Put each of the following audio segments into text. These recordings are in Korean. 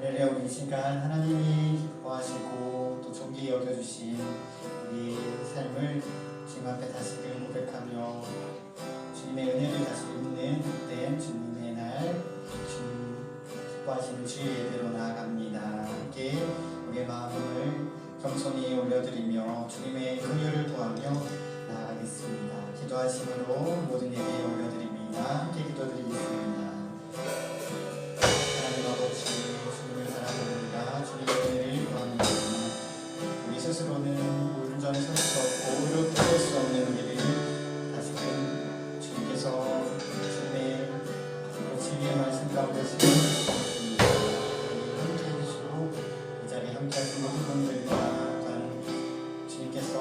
할렐루야. 우리 이 시간 하나님이 기뻐하시고 또 존귀히 여겨주신 우리 삶을 주님 앞에 다시금 고백하며 주님의 은혜를 다시 입는 그때 주님의 날 주님 기뻐하시는 주의 예배로 나아갑니다. 함께 우리의 마음을 겸손히 올려드리며 주님의 긍휼을 구하며 나아가겠습니다. 기도하심으로 모든 예배 올려드립니다. 함께 기도드리겠습니다. 하나님 아버지, 주님을 사랑합니다. 주님의 은혜를 구합니다. 우리 스스로는 온전히 설 수 없고 오히려 볼 수 없는 우리를 다시금 주님께서 주님의 진리의 말씀 가운데서 함께 해주시고 이 자리에 함께 하신 모든 분들과 또한 주님께서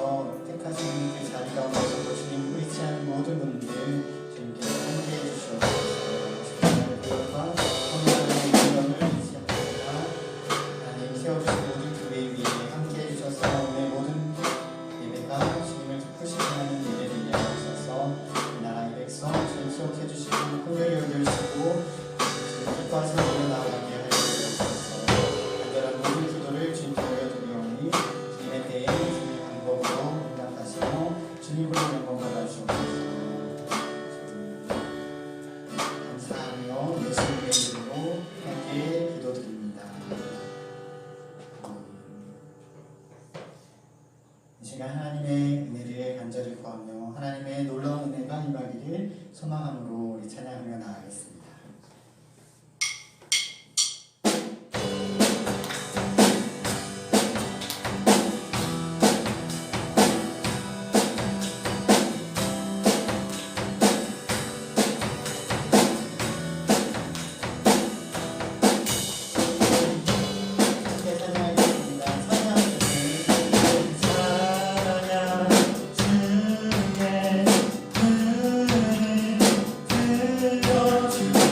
택하신 그 자리 가운데서도 주님 의지하는 모든 분들 주님께서 함께 해주시옵소서. 세워주신 모든 교회 위에 함께 해주셔서 오늘 모든 예배가 주님을 기쁘시게 하는 예배를 이어주셔서 나라의 백성 주님 기억해 주시고 긍휼히 여겨주시고 주님 기뻐하시는 일을 나아가게 하여 주옵소서. 간절한 모든 기도를 주님께 올려드리오니 주님의 대행 주님의 방법으로 응답하시고 주님으로 영광 받아주옵소서. 감사하며 예수님의 이름으로 함께 기도드립니다. 이 시간 하나님의 은혜를 간절히 구하며 하나님의 놀라운 은혜가 임하기를 소망함으로 우리 찬양하며 나아가겠습니다. 주의 은혜를 들려주고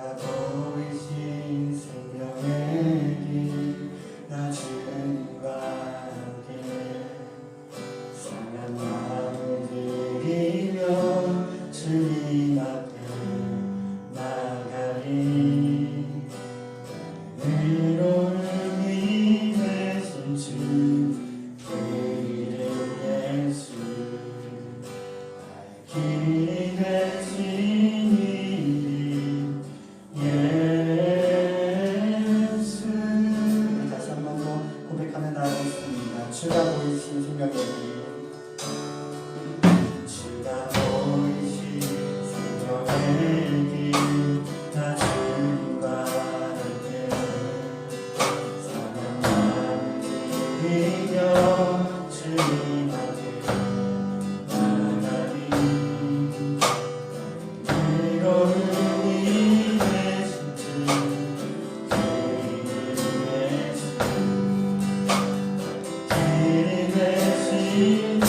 주가 보이신 생명의 길 나 주님과 함께 상한 마음 들이며 주님 앞에 나가리 의로운 힘에 숨주 그 이름 예수 나의 길이 되신 이름 예수. 다시 한 번 더 고백하며 나아가겠습니다. 주가 보이신 생명의 길 주가 보이신 생명의 길 나 주님과 함께 사랑 마음 드리며 주님 앞에 나가리 의로운 힘에 숨주 그 이름 예수 길이 되신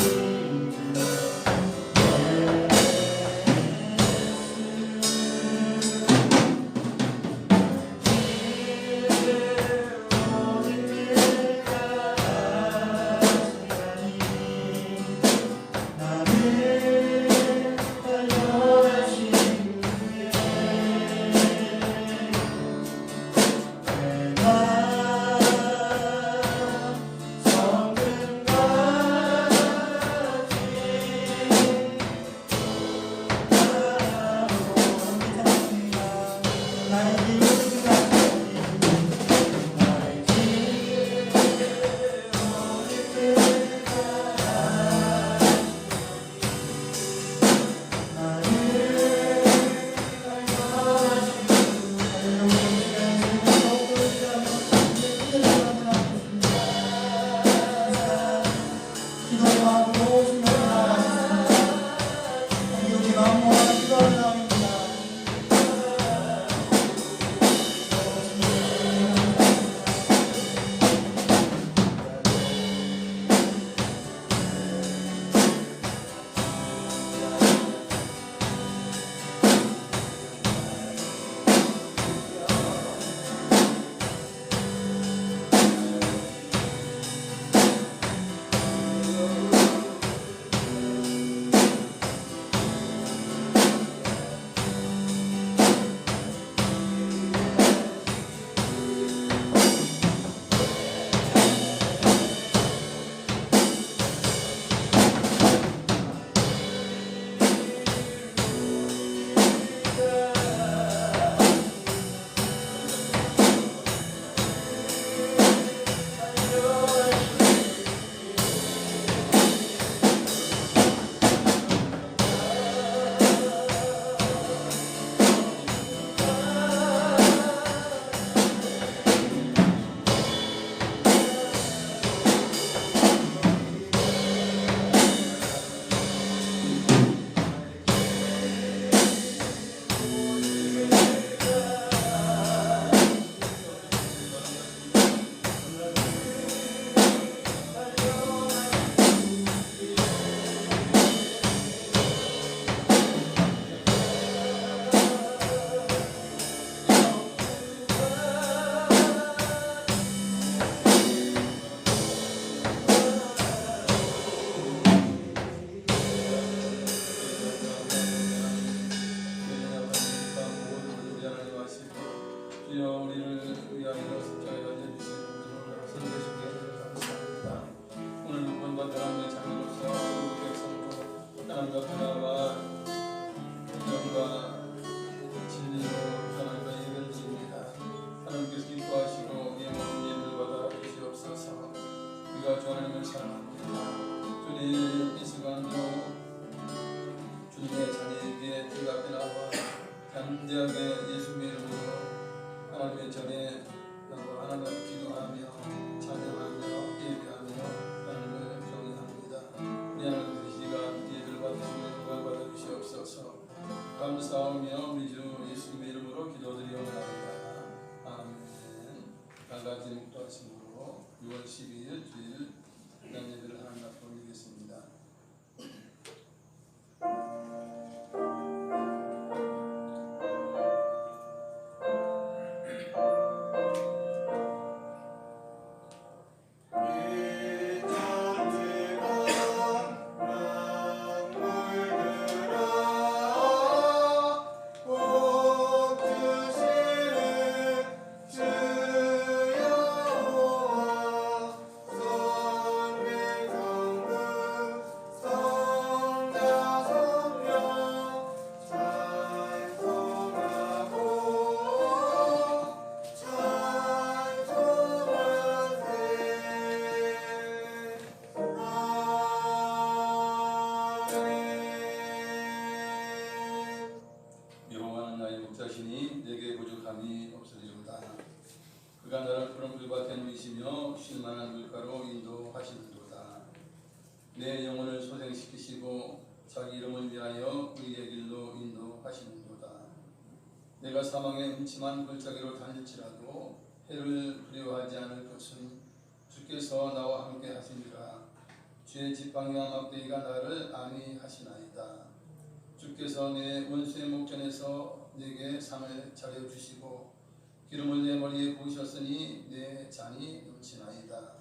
감사하며 우리 주 예수님의 이름으로 기도드리옵나이다. 아멘. 달라진 목도하심으로 6월 12일 주일 예배를 하나님 앞에 올리겠습니다. 내게 부족함이 없으리로다. 그가 나를 푸른 물밭에 누이시며 쉴만한 물가로 인도하시는도다. 내 영혼을 소생시키시고 자기 이름을 위하여 의의 길로 인도하시는도다. 내가 사망의 음침한 골짜기로 다닐지라도 해를 두려워하지 않을 것은 주께서 나와 함께 하시니라. 주의 지팡이와 막대기가 나를 안위하시나이다. 주께서 내 원수의 목전에서 내게 상을 차려주시고 기름을 내 머리에 부으셨으니 내 잔이 넘치나이다.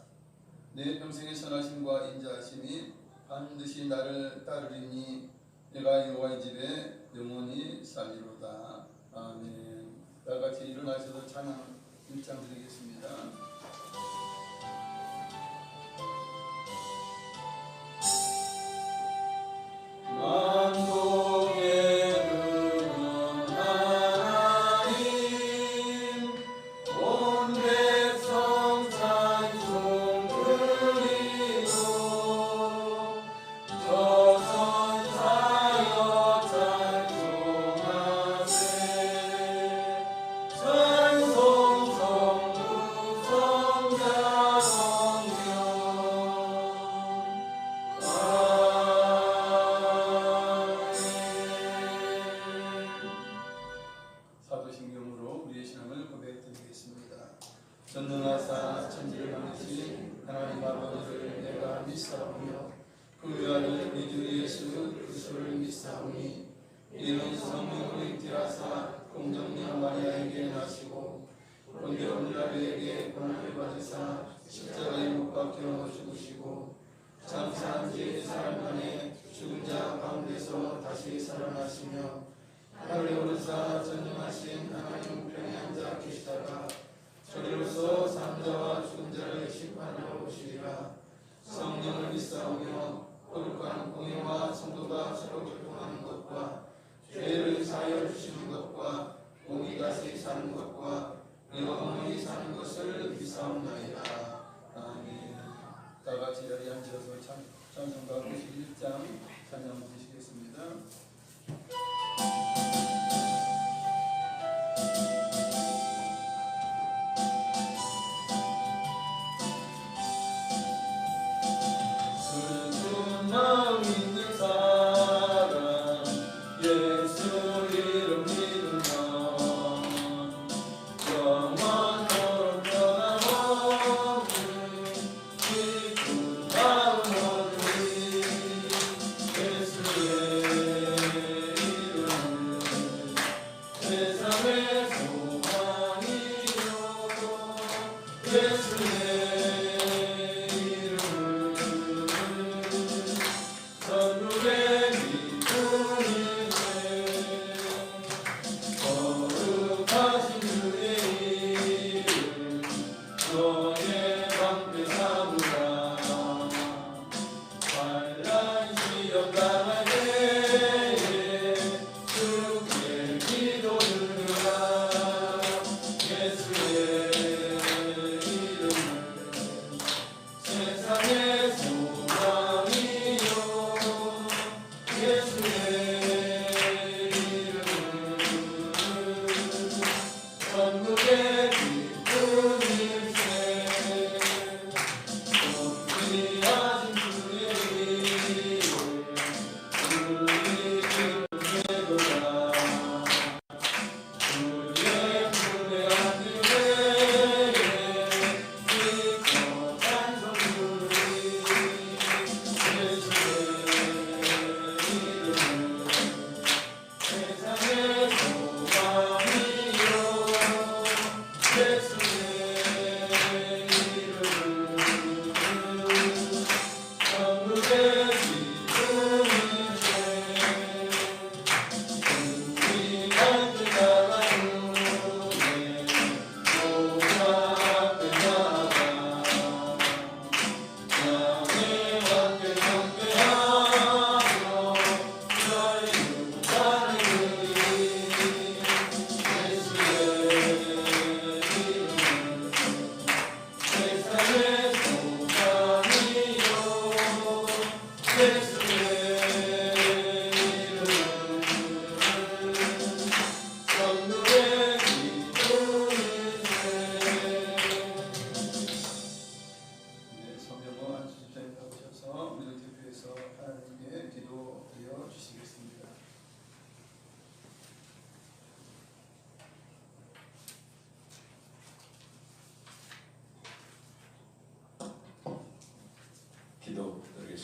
내 평생의 선하심과 인자하심이 반드시 나를 따르리니 내가 여호와의 집에 영원히 살리로다. 아멘. 다같이 일어나셔서 찬양 1장 드리겠습니다. 사도신경으로 우리의 신앙을 고백드리겠습니다. 전능하사 천지를 만드신 하나님 아버지를 내가 믿사오며 그 외아들 우리 주 예수 그리스도를 믿사오니 이는 성령으로 잉태하사 공정녀 마리아에게 나시고 본디오 빌라도에게 고난을 받으사 십자가에 못 박혀 죽으시고 장사한 지 3일 만에 죽은 자 가운데서 다시 살아나시며 하늘에 오르사 전능하신 하나님 우편에 앉아 계시다가 저리로서 산자와 죽은 자를 심판하러 오시리라. 성령을 믿사오며 거룩한 공예와 성도가 서로 교통하는 것과 죄를 사하여 주시는 것과 몸이 다시 사는 것과 영원히 사는 것을 믿사옵나이다. 아멘. 다같이 자리에 앉아서 찬송가 91장 찬양 드리시겠습니다.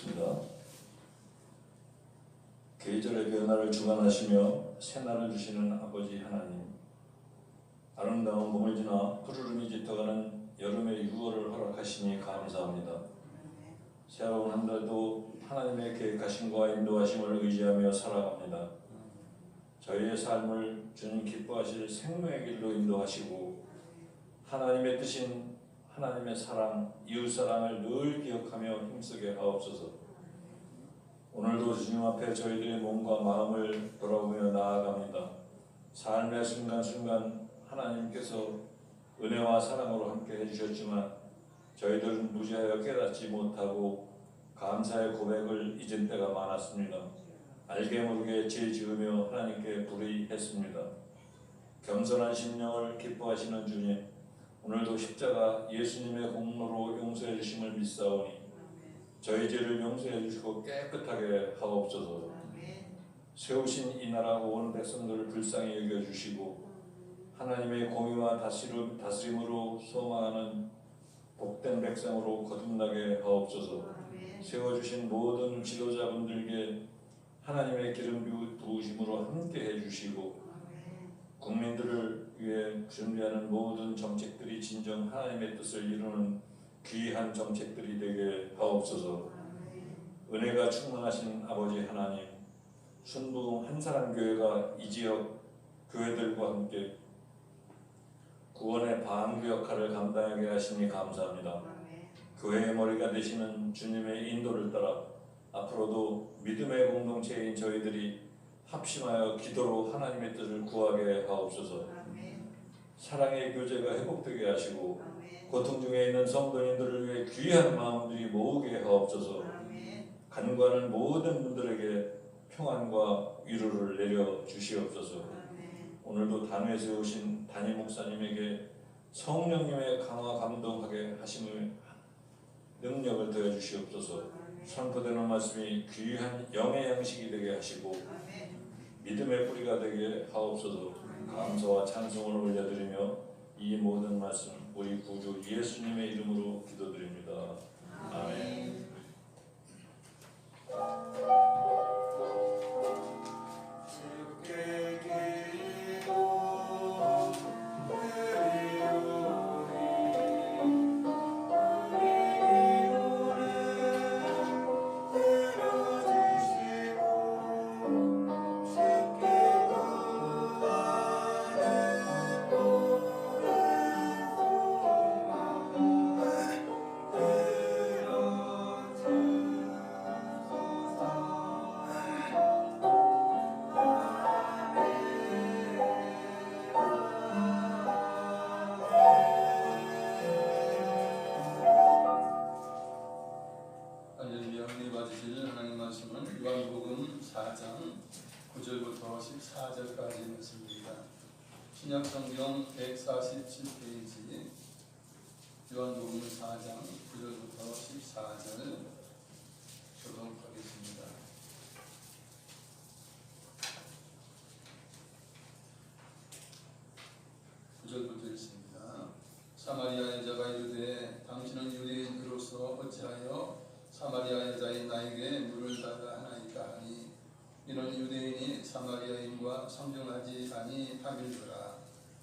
기도드리겠습니다. 계절의 변화를 주관하시며 새날을 주시는 아버지 하나님, 아름다운 봄을 지나 푸르름이 짙어가는 여름의 6월을 허락하시니 감사합니다. 새로운 한 달도 하나님의 계획하심과 인도하심을 의지하며 살아갑니다. 저희의 삶을 주님 기뻐하실 생명의 길로 인도하시고 하나님의 뜻인 하나님의 사랑, 이웃사랑을 늘 기억하며 힘쓰게 하옵소서. 오늘도 주님 앞에 저희들의 몸과 마음을 돌아보며 나아갑니다. 삶의 순간순간 하나님께서 은혜와 사랑으로 함께 해주셨지만 저희들은 무지하여 깨닫지 못하고 감사의 고백을 잊은 때가 많았습니다. 알게 모르게 죄 지으며 하나님께 불의했습니다. 겸손한 심령을 기뻐하시는 주님, 오늘도 십자가 예수님의 공로로 용서해 주심을 믿사오니 저희 죄를 용서해 주시고 깨끗하게 하옵소서. 세우신 이 나라 온 백성들을 불쌍히 여겨주시고 하나님의 공의와 다스림으로 소망하는 복된 백성으로 거듭나게 하옵소서. 세워주신 모든 지도자분들께 하나님의 기름 부으심으로 함께 해주시고 국민들을 위해 준비하는 모든 정책들이 진정 하나님의 뜻을 이루는 귀한 정책들이 되게 하옵소서. 은혜가 충만하신 아버지 하나님, 순부흥 한사람교회가 이 지역 교회들과 함께 구원의 방구 역할을 감당하게 하시니 감사합니다. 교회의 머리가 되시는 주님의 인도를 따라 앞으로도 믿음의 공동체인 저희들이 합심하여 기도로 하나님의 뜻을 구하게 하옵소서. 사랑의 교제가 회복되게 하시고 고통 중에 있는 성도님들을 위해 귀한 마음들이 모으게 하옵소서. 간구하는 모든 분들에게 평안과 위로를 내려 주시옵소서. 오늘도 단위에 세우신 담임 목사님에게 성령님의 강화 감동하게 하심을 능력을 더해 주시옵소서. 선포되는 말씀이 귀한 영의 양식이 되게 하시고 믿음의 뿌리가 되게 하옵소서. 감사와 찬송을 올려드리며 이 모든 말씀 우리 구주 예수님의 이름으로 기도드립니다. 아멘. 요한복음 4장 9절부터 14절까지 말씀입니다. 신약성경 147페이지 요한복음 4장 9절부터 14절 교독하겠습니다. 구절부터 읽습니다. 사마리아 여자가 이르되 당신은 유대인으로서 어찌하여 사마리아 여자인 나에게 물을 달라 하나이까 하니 이는 유대인이 사마리아인과 상종하지 아니하길더라.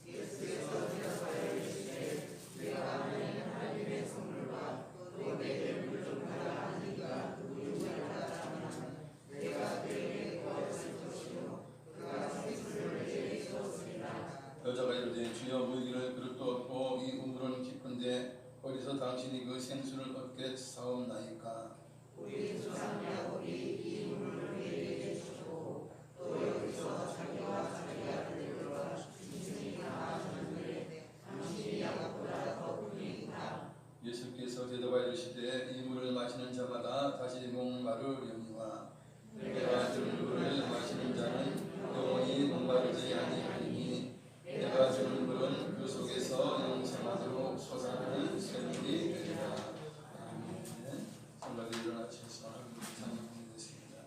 예수께서 대답하여 이르시되 내가 아는 하나님의 선물과 또 내게 물 좀 달라 하니까 누구를 따르면 내가 그에게 구하였을 것이요 그가 생수를 내게 주었으리라. 여자가 이르되 주여 물기를 그릇도 없고 이 우물은 깊은데 어디서 당신이 그 생수를 얻게 사옵나이까? 우리 조상 야곱이 이 물을 우리에게 주셨고 또 여기서 자기와 자기 아들들과 짐승이 나아졌는데 당신이 야곱보다 더 크니까. 예수께서 대답하여 이르시되 이 물을 마시는 자마다 다시 목마르려니와 내가 주는 물을 마시는 자는 영원히 목마르지 아니하리니 내가 주는 물은 그 속에서 영생하도록 솟아나는 샘물이 되리라. 아멘. 성가대 일어나셔서 찬양하게 됐습니다.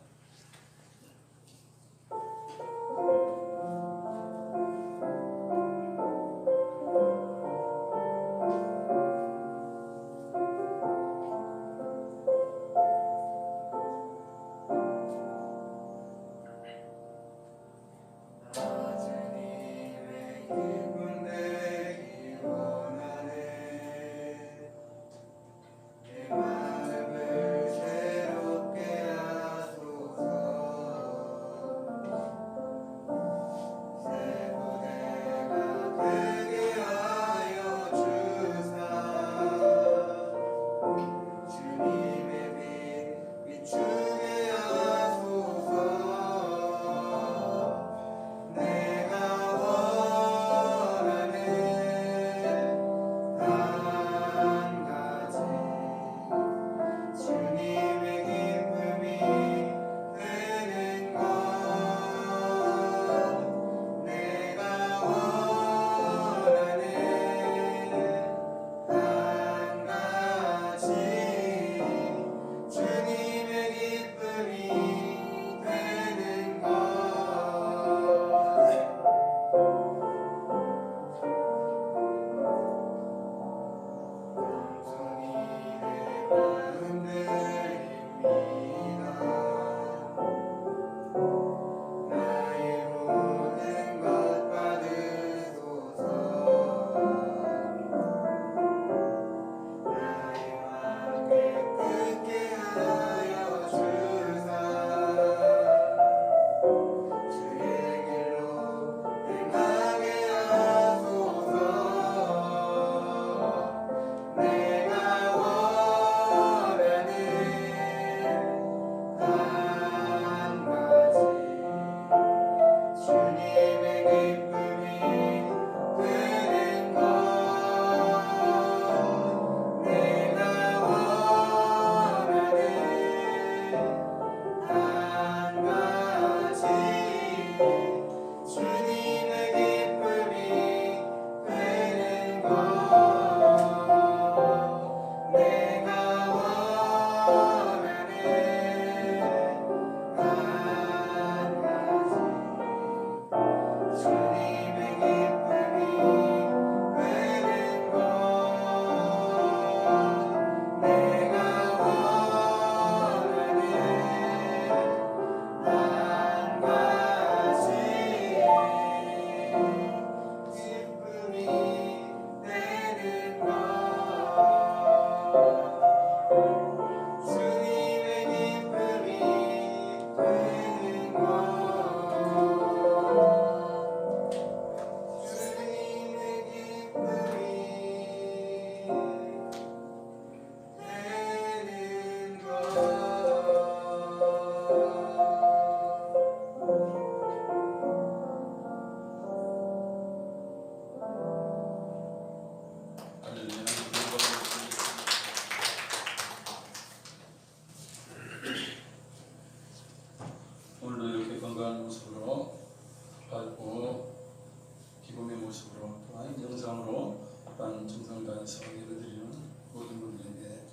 또한 영상으로 또한 정성을 다해서 예배드리는 모든 분들에게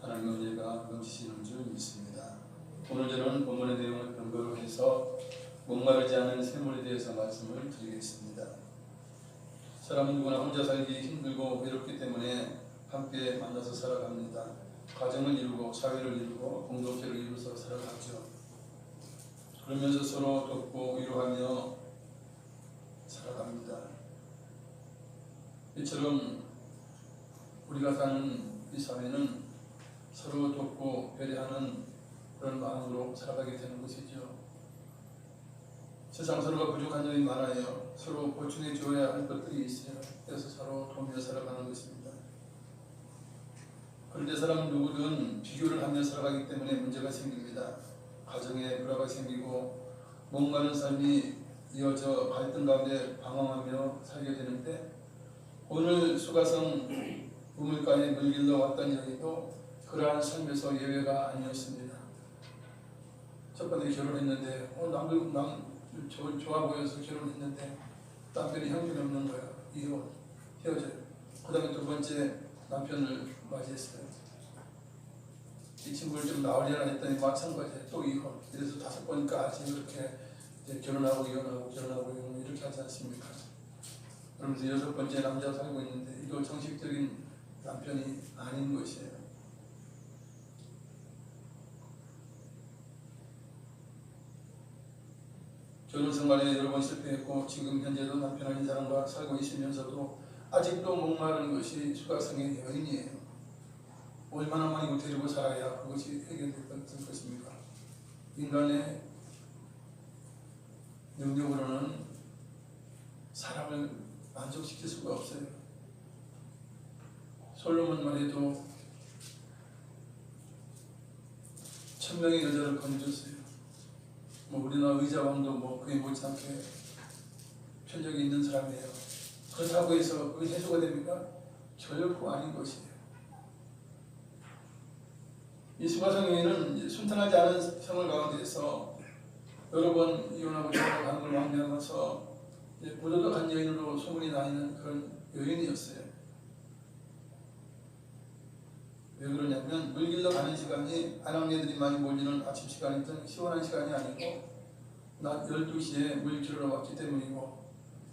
하나님의 은혜가 넘치시는 줄 믿습니다. 오늘 저는 본문의 내용을 근거로 해서 목마르지 않은 샘물에 대해서 말씀을 드리겠습니다. 사람은 누구나 혼자 살기 힘들고 외롭기 때문에 함께 만나서 살아갑니다. 가정을 이루고 사회를 이루고 공동체를 이루어서 살아가죠. 그러면서 서로 돕고 위로하며 살아갑니다. 이처럼 우리가 사는 이 사회는 서로 돕고 배려하는 그런 마음으로 살아가게 되는 것이죠. 세상 서로가 부족한 점이 많아요. 서로 보충해 줘야 할 것들이 있어요. 그래서 서로 도우며 살아가는 것입니다. 그런데 사람은 누구든 비교를 하며 살아가기 때문에 문제가 생깁니다. 가정에 불화가 생기고 목마른 삶이 이어져 갈등 가운데 방황하며 살게 되는데, 오늘 수가성 우물가에 물길러 왔던 여인도 그러한 삶에서 예외가 아니었습니다. 첫 번째 결혼했는데 남 좋아 보여서 결혼했는데 남편이 형편이 없는 거야. 헤어져요. 그 다음에 두 번째 남편을 맞이했어요. 이 친구를 좀 나으려나 했더니 마찬가지예요. 또 이혼. 그래서 5번까지 이렇게 이제 결혼하고 이혼하고 이렇게 하지 않습니까? 그러면서 6번째 남자 살고 있는데 이거 정식적인 남편이 아닌 것이에요. 결혼 생활에 여러 번 실패했고 지금 현재도 남편 아닌 사람과 살고 있으면서도 아직도 목마른 것이 수가성의 여인이에요. 얼마나 많이 데리고 살아야 그것이 해결될 것입니까? 인간의 능력으로는 사람을 만족시킬 수가 없어요. 솔로몬만 해도 1000명의 여자를 건졌어요. 우리나라 의자왕도 그에 못지않게 편적이 있는 사람이에요. 그렇다고 해서 그게 해소가 됩니까? 결코 아닌 것이에요. 이 수가성 여인은 순탄하지 않은 생활 가운데서 여러 번 이혼하고 결혼하는 걸 왕래하면서 부도덕한 여인으로 소문이 나 있는 그런 여인이었어요. 왜 그러냐면 물길러 가는 시간이 아낙네들이 많이 몰리는 아침 시간이든 시원한 시간이 아니고 낮 12시에 물 길러 왔기 때문이고,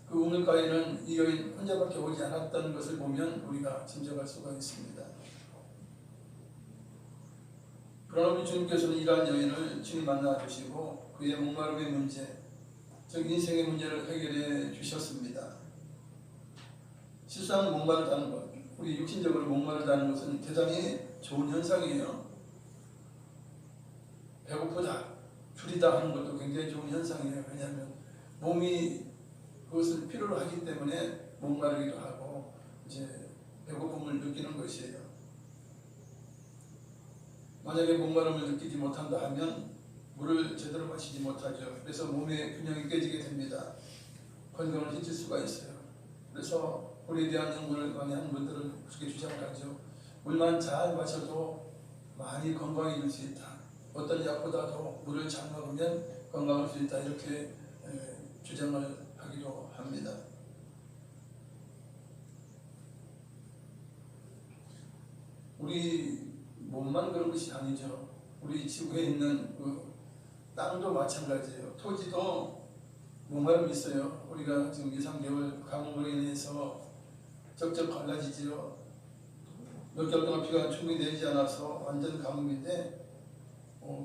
그 우물가에는 이 여인 혼자밖에 오지 않았다는 것을 보면 우리가 짐작할 수가 있습니다. 그러나 우리 주님께서는 이러한 여인을 주님 만나 주시고 그의 목마름의 문제, 즉 인생의 문제를 해결해 주셨습니다. 실상 목마르다는 것, 우리 육신적으로 목마르다는 것은 대단히 좋은 현상이에요. 배고프다, 줄이다 하는 것도 굉장히 좋은 현상이에요. 왜냐하면 몸이 그것을 필요로 하기 때문에 목마르기도 하고 이제 배고픔을 느끼는 것이에요. 만약에 목마름을 느끼지 못한다 하면 물을 제대로 마시지 못하죠. 그래서 몸의 균형이 깨지게 됩니다. 건강을 해칠 수가 있어요. 그래서 물에 대한 연구를 많이 하는 분들은 그렇게 주장을 하죠. 물만 잘 마셔도 많이 건강해질 수 있다. 어떤 약보다도 물을 잘 먹으면 건강할 수 있다. 이렇게 주장을 하기도 합니다. 우리 몸만 그런 것이 아니죠. 우리 지구에 있는 그 땅도 마찬가지예요. 토지도 목마름이 있어요. 우리가 지금 2~3개월 가뭄으로 인해서 적적 갈라지지요. 몇 개월 동안 비가 충분히 내리지 않아서 완전 가뭄인데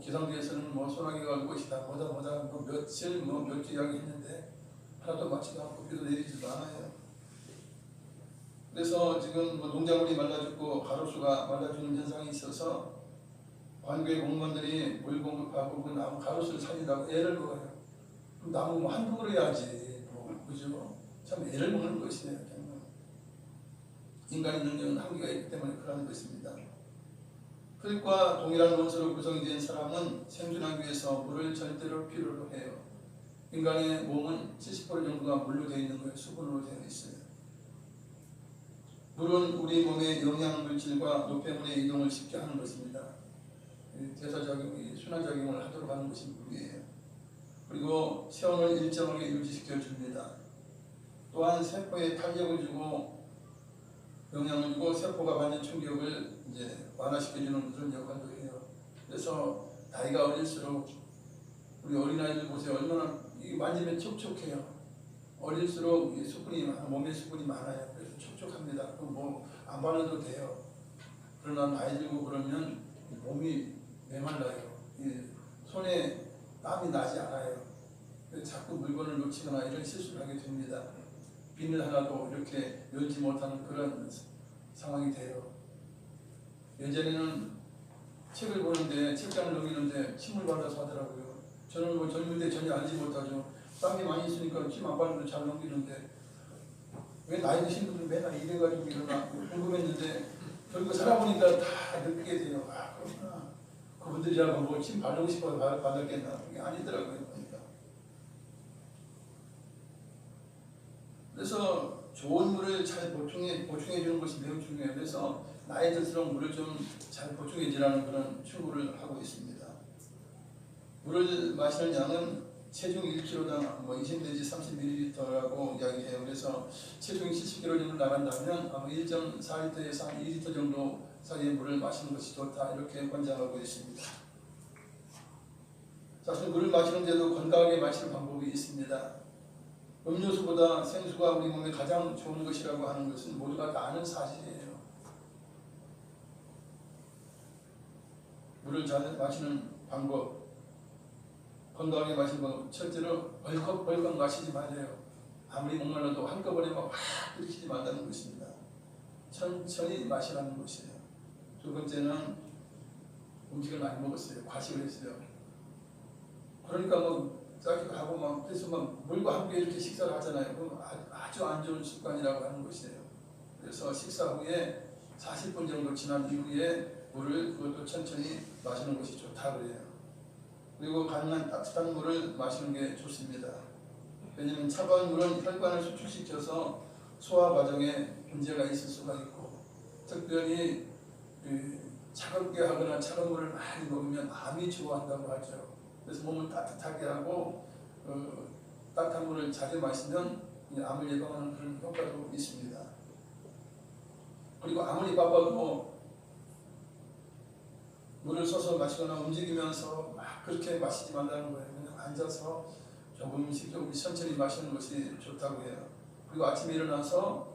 기상부에서는 소나기가 올 것이다. 뭐다 며칠 몇 주 이야기했는데 하나도 맞지도 않고 비도 내리지도 않아요. 그래서 지금 농작물이 말라 죽고 가로수가 말라 죽는 현상이 있어서 관계 공무원들이 물 공급하고 그 나무 가로수를 살리라고 애를 먹어요. 그럼 나무 한 그루 해야지. 그죠? 참 애를 먹는 것이에요. 정말. 인간의 능력은 한계가 있기 때문에 그러는 것입니다. 흙과 동일한 원소로 구성이 된 사람은 생존하기 위해서 물을 절대로 필요로 해요. 인간의 몸은 70% 정도가 물로 되어 있는 거예요. 수분으로 되어 있어요. 물은 우리 몸의 영양 물질과 노폐물의 이동을 쉽게 하는 것입니다. 대사작용이 순환작용을 하도록 하는 것이 물이에요. 그리고 체온을 일정하게 유지시켜 줍니다. 또한 세포에 탄력을 주고 영향을 주고 세포가 받는 충격을 이제 완화시켜주는 그런 역할도 해요. 그래서 나이가 어릴수록 우리 어린아이들 보세요. 얼마나 이게 만지면 촉촉해요. 어릴수록 이 수분이 몸에 수분이 많아요. 그래서 촉촉합니다. 뭐 안 바르도 돼요. 그러나 나이 들고 그러면 몸이 메말라요. 손에 땀이 나지 않아요. 그래서 자꾸 물건을 놓치거나 이런 실수를 하게 됩니다. 비늘 하나도 이렇게 열지 못하는 그런 상황이 돼요. 예전에는 책을 보는데 책장을 넘기는데 침을 발라서 하더라고요. 저는 뭐 젊을 때 전혀 알지 못하죠. 땀이 많이 있으니까 침 안 바르면 잘 넘기는데 왜 나이 드신 분들 맨날 이래가지고 일어나 궁금했는데 결국 살아보니까 다 느끼게 돼요. 아 그렇구나. 그분들이라고 뭐 침 바르고 싶어서 받았겠나. 그게 아니더라고요. 보니까. 그래서 좋은 물을 잘 보충해 주는 것이 매우 중요해요. 그래서 나이 들수록 물을 좀 잘 보충해 주라는 그런 충고를 하고 있습니다. 물을 마시는 양은 체중 1kg당 뭐 20 내지 30ml라고 이야기해요. 그래서 체중이 70kg 정도 나간다면 1.4리터에서 한 2리터 정도 사이의 물을 마시는 것이 좋다 이렇게 권장하고 있습니다. 사실 물을 마시는데도 건강하게 마시는 방법이 있습니다. 음료수보다 생수가 우리 몸에 가장 좋은 것이라고 하는 것은 모두가 다 아는 사실이에요. 물을 잘 마시는 방법, 건강하게 마시는 방법, 첫째로 벌컥벌컥 마시지 말아요. 아무리 목말라도 한꺼번에 막 들이키지 말라는 것입니다. 천천히 마시라는 것이에요. 두 번째는 음식을 많이 먹었어요. 과식을 했어요. 그러니까 뭐 짜기도 하고 막 그래서 막 물과 함께 이렇게 식사를 하잖아요. 그럼 아주 안 좋은 습관이라고 하는 것이에요. 그래서 식사 후에 40분 정도 지난 이후에 물을 그것도 천천히 마시는 것이 좋다 그래요. 그리고 가능한 따뜻한 물을 마시는 게 좋습니다. 왜냐하면 차가운 물은 혈관을 수축시켜서 소화 과정에 문제가 있을 수가 있고 특별히 차갑게 하거나 차가운 물을 많이 먹으면 암이 좋아한다고 하죠. 그래서 몸을 따뜻하게 하고 따뜻한 물을 자주 마시면 암을 예방하는 그런 효과도 있습니다. 그리고 아무리 바빠도 물을 써서 마시거나 움직이면서 막 그렇게 마시지 말라는 거예요. 그냥 앉아서 조금씩 천천히 마시는 것이 좋다고 해요. 그리고 아침에 일어나서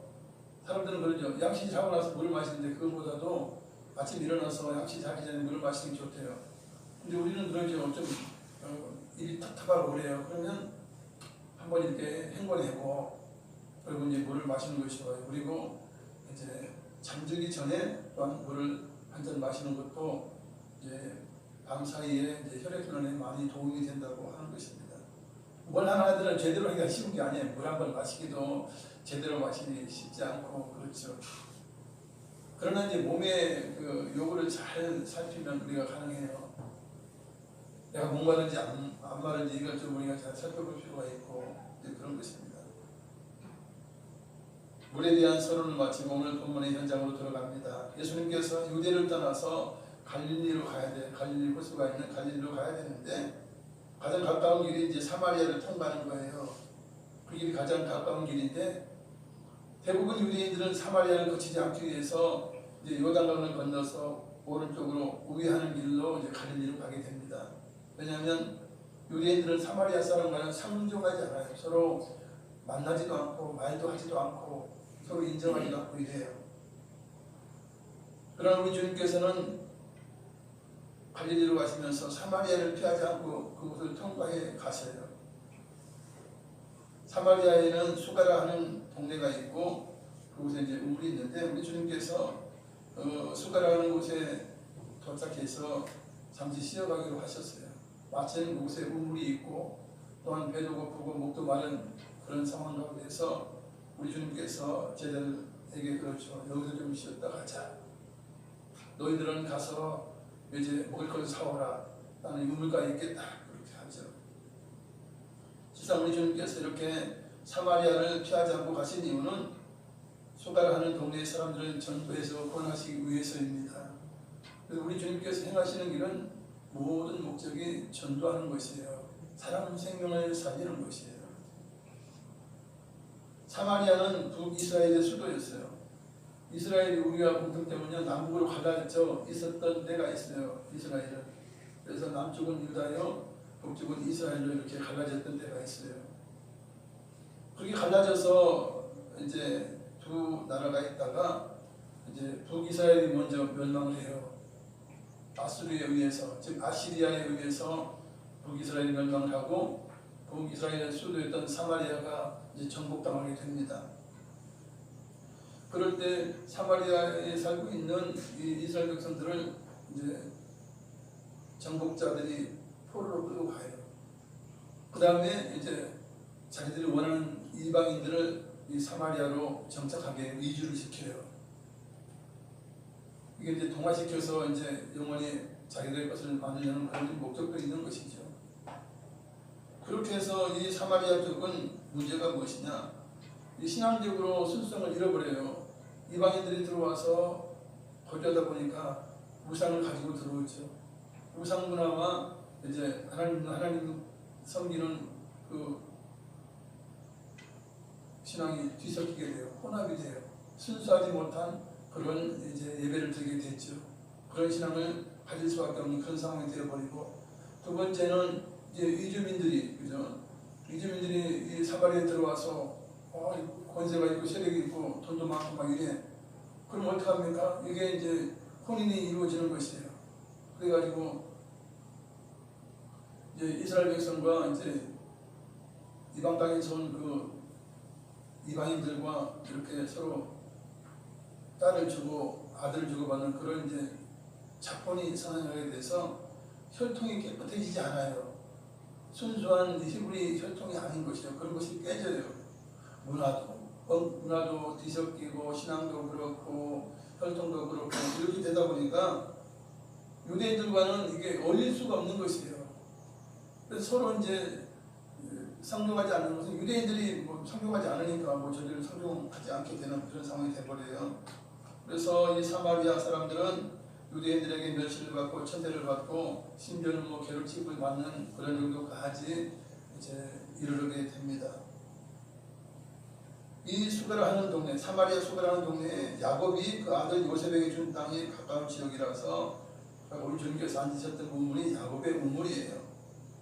사람들은 그러죠. 양치 자고 나서 물을 마시는데 그것보다도 아침에 일어나서 양치 자기 전에 물을 마시는 게 좋대요. 근데 우리는 그러죠. 좀 입이 텁텁하고 그래요. 그러면 한번 이렇게 헹궈내고 그리고 이제 물을 마시는 것이 좋아요. 그리고 이제 잠들기 전에 또한 물을 한 잔 마시는 것도 이제 밤 사이에 이제 혈액순환에 많이 도움이 된다고 하는 것입니다. 뭘 하나들은 제대로 하기가 쉬운 게 아니에요. 물 한 번 마시기도 제대로 마시기 쉽지 않고 그렇죠. 그러나 이제 몸의 그 요구를 잘 살피면 우리가 가능해요. 내가 목마른지 안 마른지 이걸 좀 우리가 잘 살펴볼 필요가 있고 이제 그런 것입니다. 물에 대한 서론을 마치고 오늘 본문의 현장으로 들어갑니다. 예수님께서 유대를 떠나서 갈릴리로 가야 돼. 갈릴리 호수가 있는 갈릴리로 가야 되는데 가장 가까운 길이 이제 사마리아를 통과하는 거예요. 그 길이 가장 가까운 길인데 대부분 유대인들은 사마리아를 거치지 않기 위해서 이제 요단강을 건너서 오른쪽으로 우회하는 길로 이제 갈릴리로 가게 됩니다. 왜냐하면 유대인들은 사마리아 사람과는 상종하지 않아요. 서로 만나지도 않고 말도 하지도 않고 서로 인정하지도 않고 이래요. 그러나 우리 주님께서는 갈릴리로 가시면서 사마리아를 피하지 않고 그곳을 통과해 가셔요. 사마리아에는 수가라 하는 동네가 있고 그곳에 이제 우물이 있는데 우리 주님께서 수가라 하는 곳에 도착해서 잠시 쉬어가기로 하셨어요. 마침 그곳에 우물이 있고 또한 배도 고프고 목도 마른 그런 상황 가운데서 우리 주님께서 제자들에게 그렇죠. 여기서 좀 쉬었다 가자. 너희들은 가서 이제 먹을 걸 사오라. 나는 우물가에 있겠다. 그렇게 하죠. 실상 우리 주님께서 이렇게 사마리아를 피하지 않고 가신 이유는 수가라 하는 동네의 사람들을 전도해서 구원하시기 위해서입니다. 그래서 우리 주님께서 행하시는 길은 모든 목적이 전도하는 것이에요. 사람 생명을 살리는 것이에요. 사마리아는 북이스라엘의 수도였어요. 이스라엘이 우리와 공통 때문에 남북으로 갈라져 있었던 때가 있어요. 이스라엘은. 그래서 남쪽은 유다요, 북쪽은 이스라엘로 이렇게 갈라졌던 때가 있어요. 그렇게 갈라져서 이제 두 나라가 있다가 이제 북이스라엘이 먼저 멸망을 해요. 아수르에 의해서, 즉 아시리아에 의해서 북이스라엘이 멸망을 하고 북이스라엘의 수도였던 사마리아가 이제 정복당하게 됩니다. 그럴 때 사마리아에 살고 있는 이 이스라엘 백성들을 이제 정복자들이 포로로 끌고 가요. 그 다음에 이제 자기들이 원하는 이방인들을 이 사마리아로 정착하게 위주를 시켜요. 이게 이제 동화시켜서 이제 영원히 자기들의 것을 만들려는 그런 목적도 있는 것이죠. 그렇게 해서 이 사마리아 쪽은 문제가 무엇이냐? 이 신앙적으로 순수성을 잃어버려요. 이방인들이 들어와서 거주하다 보니까 우상을 가지고 들어오죠. 우상 문화와 이제 하나님 섬기는 그 신앙이 뒤섞이게 돼요. 혼합이 돼요. 순수하지 못한 그런 이제 예배를 드리게 됐죠. 그런 신앙을 가질 수밖에 없는 그런 상황이 되어버리고, 두 번째는 이제 이주민들이, 그죠? 이주민들이 이 사마리아에 들어와서 권세가 있고 세력이 있고 돈도 많고 막 이래. 그럼 어떡합니까? 이게 이제 혼인이 이루어지는 것이에요. 그래가지고 이제 이스라엘 백성과 이제 이방 땅에서 온 그 이방인들과 이렇게 서로 딸을 주고 아들을 주고받는 그런 이제 자본이 상하게 돼서 혈통이 깨끗해지지 않아요. 순수한 히브리 혈통이 아닌 것이에요. 그런 것이 깨져요. 문화도 뒤섞이고 신앙도 그렇고 혈통도 그렇고 이렇게 되다 보니까 유대인들과는 이게 어울릴 수가 없는 것이에요. 그래서 서로 이제 상종하지 않는 것은 유대인들이 뭐 상종하지 않으니까 뭐 저들을 상종하지 않게 되는 그런 상황이 돼버려요. 그래서 이 사마리아 사람들은 유대인들에게 멸시를 받고 천대를 받고 심지어는 뭐 괴롭힘을 받는 그런 정도까지 이제 이르게 됩니다. 이 수가라는 동네, 사마리아 수가라는 동네에 야곱이 그 아들 요셉에게 준 땅이 가까운 지역이라서 우리 주님께서 앉으셨던 우물이 야곱의 우물이에요.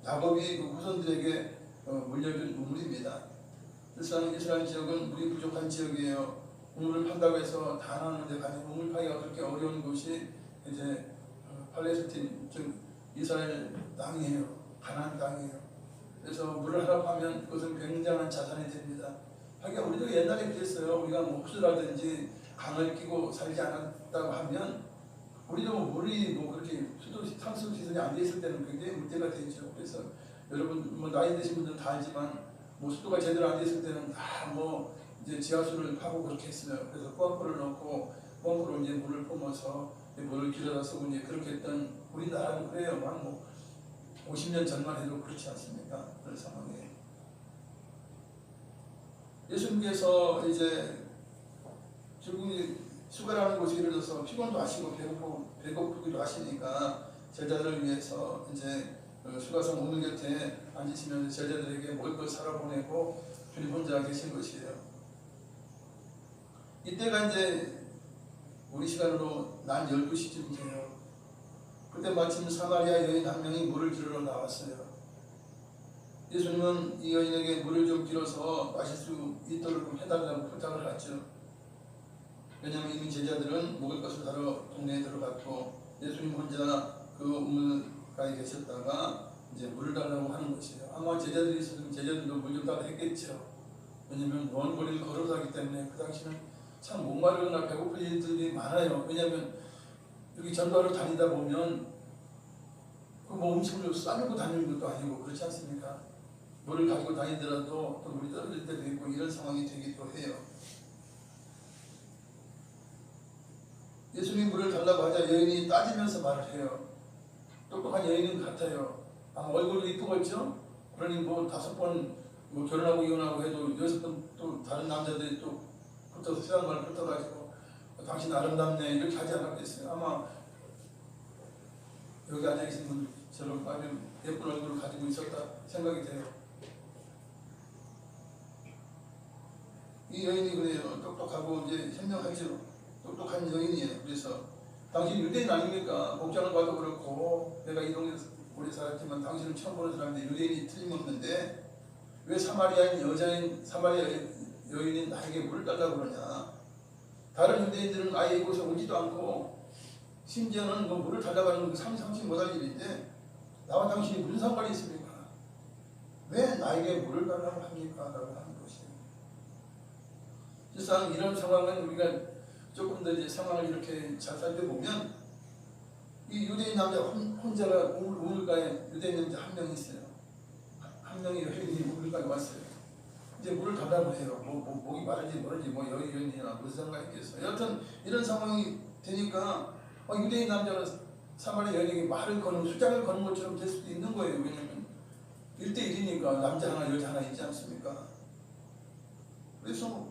야곱이 그 후손들에게 물려준 우물입니다. 그래서 이스라엘 지역은 물이 부족한 지역이에요. 우물을 판다고 해서 다 나누는데 가장 우물 파기가 그렇게 어려운 곳이 이제 팔레스틴, 즉 이스라엘 땅이에요. 가나안 땅이에요. 그래서 물을 하나 파면 그것은 굉장한 자산이 됩니다. 하긴 우리도 옛날에 그랬어요. 우리가 뭐 호수라든지 강을 끼고 살지 않았다고 하면 우리도 물이 뭐 그렇게 상수 시설이 안 돼 있을 때는 굉장히 문제가 되죠. 그래서 여러분 뭐 나이 드신 분들은 다 알지만 뭐 수도가 제대로 안 돼 있을 때는 다 뭐 이제 지하수를 파고 그렇게 했어요. 그래서 펌프를 넣고 펌프로 이제 물을 뿜어서 물을 길어다 쓰고 이제 그렇게 했던 우리나라는 그래요. 뭐 50년 전만 해도 그렇지 않습니까? 그런 상황에 예수님께서 이제 결국 수가라는 곳에 이르러서 피곤도 하시고 배고프기도 하시니까 제자들을 위해서 이제 수가성 우물 곁에 앉으시면서 제자들에게 먹을 걸 사러 보내고 주님 혼자 계신 것이에요. 이때가 이제 우리 시간으로 낮 12시쯤 돼요. 그때 마침 사마리아 여인 한 명이 물을 길으러 나왔어요. 예수님은 이 여인에게 물을 좀 길어서 마실 수 있도록 해달라고 부탁을 하죠. 왜냐하면 이미 제자들은 먹을 것을 사러 동네에 들어갔고 예수님 혼자 그 우물가에 계셨다가 이제 물을 달라고 하는 것이에요. 아마 제자들이 있었으면 제자들도 물 좀 달라 했겠죠. 왜냐하면 먼 거리를 걸어서 하기 때문에 그 당시는 참 목마르거나 배고플 일들이 많아요. 왜냐하면 여기 전도하러 다니다 보면 뭐 음식을 싸들고 다니는 것도 아니고 그렇지 않습니까? 물을 가지고 다니더라도 또 물이 떨어질 때도 있고 이런 상황이 되기도 해요. 예수님이 물을 달라고 하자 여인이 따지면서 말을 해요. 똑똑한 여인은 같아요. 아마 얼굴도 이쁘겠죠? 그러니 뭐 5번 뭐 결혼하고 이혼하고 해도 6번 또 다른 남자들이 또 붙어서 세상 말을 붙어가지고 당신 아름답네 이렇게 하지 않았겠어요. 아마 여기 앉아계신 분처럼 아주 예쁜 얼굴을 가지고 있었다 생각이 돼요. 이 여인이 그래요. 똑똑하고 이제 현명하죠. 똑똑한 여인이에요. 그래서 당신 유대인 아닙니까? 복장을 봐도 그렇고 내가 이 동네에서 오래 살았지만 당신은 처음 보는 사람인데 유대인이 틀림없는데 왜 사마리아 여인이 나에게 물을 달라고 그러냐? 다른 유대인들은 아예 이곳에 오지도 않고 심지어는 뭐 물을 달라고 하는 건 상상치 못할 일인데 나와 당신이 무슨 상관이 있습니까? 왜 나에게 물을 달라고 합니까? 라고 하는 것이에요. 실상 이런 상황은 우리가 조금 더 이제 상황을 이렇게 잘 살펴보면 이 유대인 남자 혼자가 우물가에 유대인 남자 한 명 있어요. 한 명이 여인이 우물가에 왔어요. 이제 물을 달라고 해요. 목이 마르지 모르지 뭐 여인이나 무슨 상관이 있겠어요. 여하튼 이런 상황이 되니까 유대인 남자가 사마리아 여인에게 말을 거는 수작을 거는 것처럼 될 수도 있는 거예요. 왜냐하면 1대1이니까 남자 하나 여자 하나 있지 않습니까? 그래서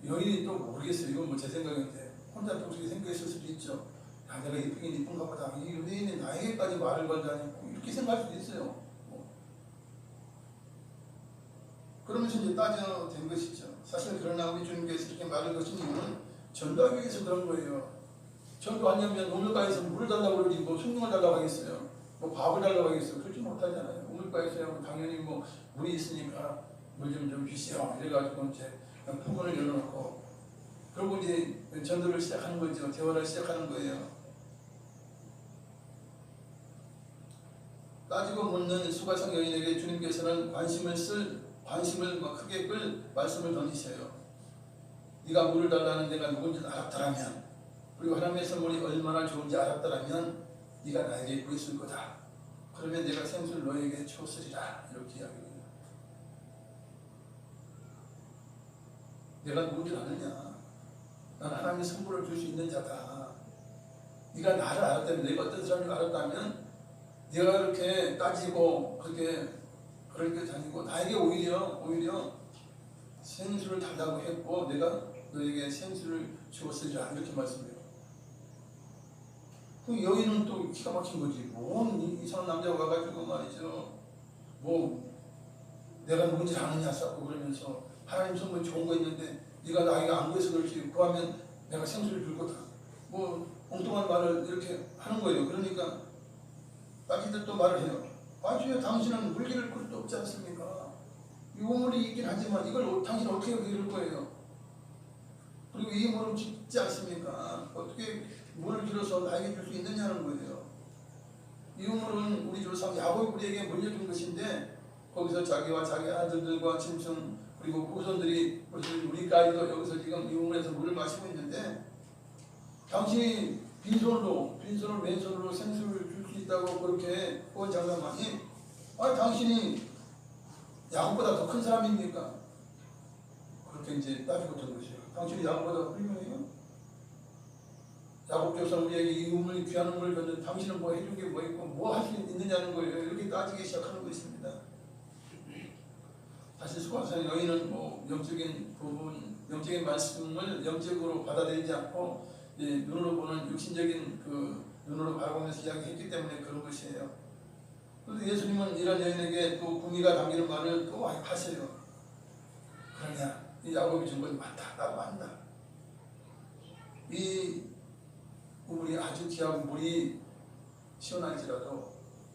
여인이 또 모르겠어요. 이건 뭐 제 생각인데 혼자 독특히 생각했을 수도 있죠. 야, 내가 이쁘긴 이쁜가 보다. 이 유대인이 나에게까지 말을 걸다니 이렇게 생각할 수도 있어요. 그러면서 이제 따져된 것이죠. 사실 그러나 우리 주님께서 이렇게 말을 거신 이유는 전도하기 위해서 그런 거예요. 전도하려면 우물가에서 물을 달라고 그러지 뭐 숭늉을 달라고 하겠어요. 뭐 밥을 달라고 하겠어요. 그렇지 못하잖아요. 우물가에서 당연히 뭐 물이 있으니까 물 좀 주시오. 이래가지고 이제 풍문을 열어놓고 그리고 이제 전도를 시작하는 거죠. 대화를 시작하는 거예요. 따지고 묻는 수가성 여인에게 주님께서는 관심을 크게 끌 말씀을 던지셔요. 네가 물을 달라는 데가 누군지 알았더라면 그리고 하나님의 선물이 얼마나 좋은지 알았더라면 네가 나에게 구했을 거다. 그러면 내가 생수를 너에게 주었으리라. 이렇게 이야기합니다. 내가 누군지 아느냐? 난 하나님의 선물을 줄 수 있는 자다. 네가 나를 알았다면 내가 어떤 사람인지 알았다면 네가 그렇게 따지고 그렇게 다니고 나에게 오히려 생수를 달라고 했고 내가 너에게 생수를 주었으리라. 이렇게 말씀해요. 그 여인은 또 기가 막힌 거지. 뭔 이상한 남자가 와가지고 말이죠. 뭐 내가 누군지 아느냐 싸고 그러면서 하나님 선물 좋은 거 있는데 네가 나에게 안 구해서 그렇지 구하면 내가 생수를 줄 거다. 뭐 엉뚱한 말을 이렇게 하는 거예요. 그러니까 자기들 또 말을 해요. 아주여 당신은 물기를 꿀 수 없지 않습니까? 이 우물이 있긴 하지만 이걸 당신 어떻게 이룰 거예요? 그리고 이 물은 깊지 않습니까? 어떻게 물을 길어서 나에게 줄 수 있느냐는 거예요. 이 우물은 우리 조상 야곱이 우리에게 물려준 것인데 거기서 자기와 자기 아들들과 짐승 그리고 후손들이 우리까지도 여기서 지금 이 우물에서 물을 마시고 있는데 당신이 빈손으로 왼손으로 생수를 줄 수 있다고 그렇게 호언장담하니 당신이 야곱보다 더 큰 사람입니까? 그렇게 이제 따지고 든 것이에요. 당신이 야곱보다 훌륭해요? 야곱 조상 우리에게 이 우물 귀한 우물을 줬는데 당신은 뭐 해준 게 뭐 있고 뭐 할 수 있느냐는 거예요. 이렇게 따지기 시작하는 것입니다. 사실 수가성 여인은 뭐 영적인 부분, 영적인 말씀을 영적으로 받아들이지 않고 눈으로 보는 육신적인 그 눈으로 바라보면서 이야기했기 때문에 그런 것이에요. 그런데 예수님은 이런 여인에게 또 궁리가 담기는 말을 또 하세요. 그러냐? 이 야곱이 준 것이 많다. 나도 안다. 이 우물이 아주 귀하고 물이 시원할지라도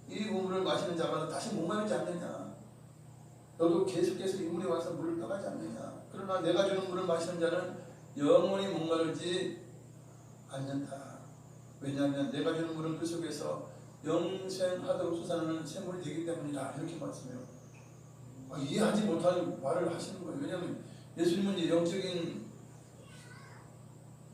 이 우물을 마시는 자마다 다시 목마르지 않느냐? 너도 계속해서 이 물에 와서 물을 떠가지 않느냐? 그러나 내가 주는 물을 마시는 자는 영원히 목마르지 않는다. 왜냐하면 내가 주는 물은 그 속에서 영생하도록 솟아나는 샘물이 되기 때문이다. 이렇게 말씀해요. 이해하지 못할 말을 하시는 거예요. 왜냐하면 예수님은 이제 영적인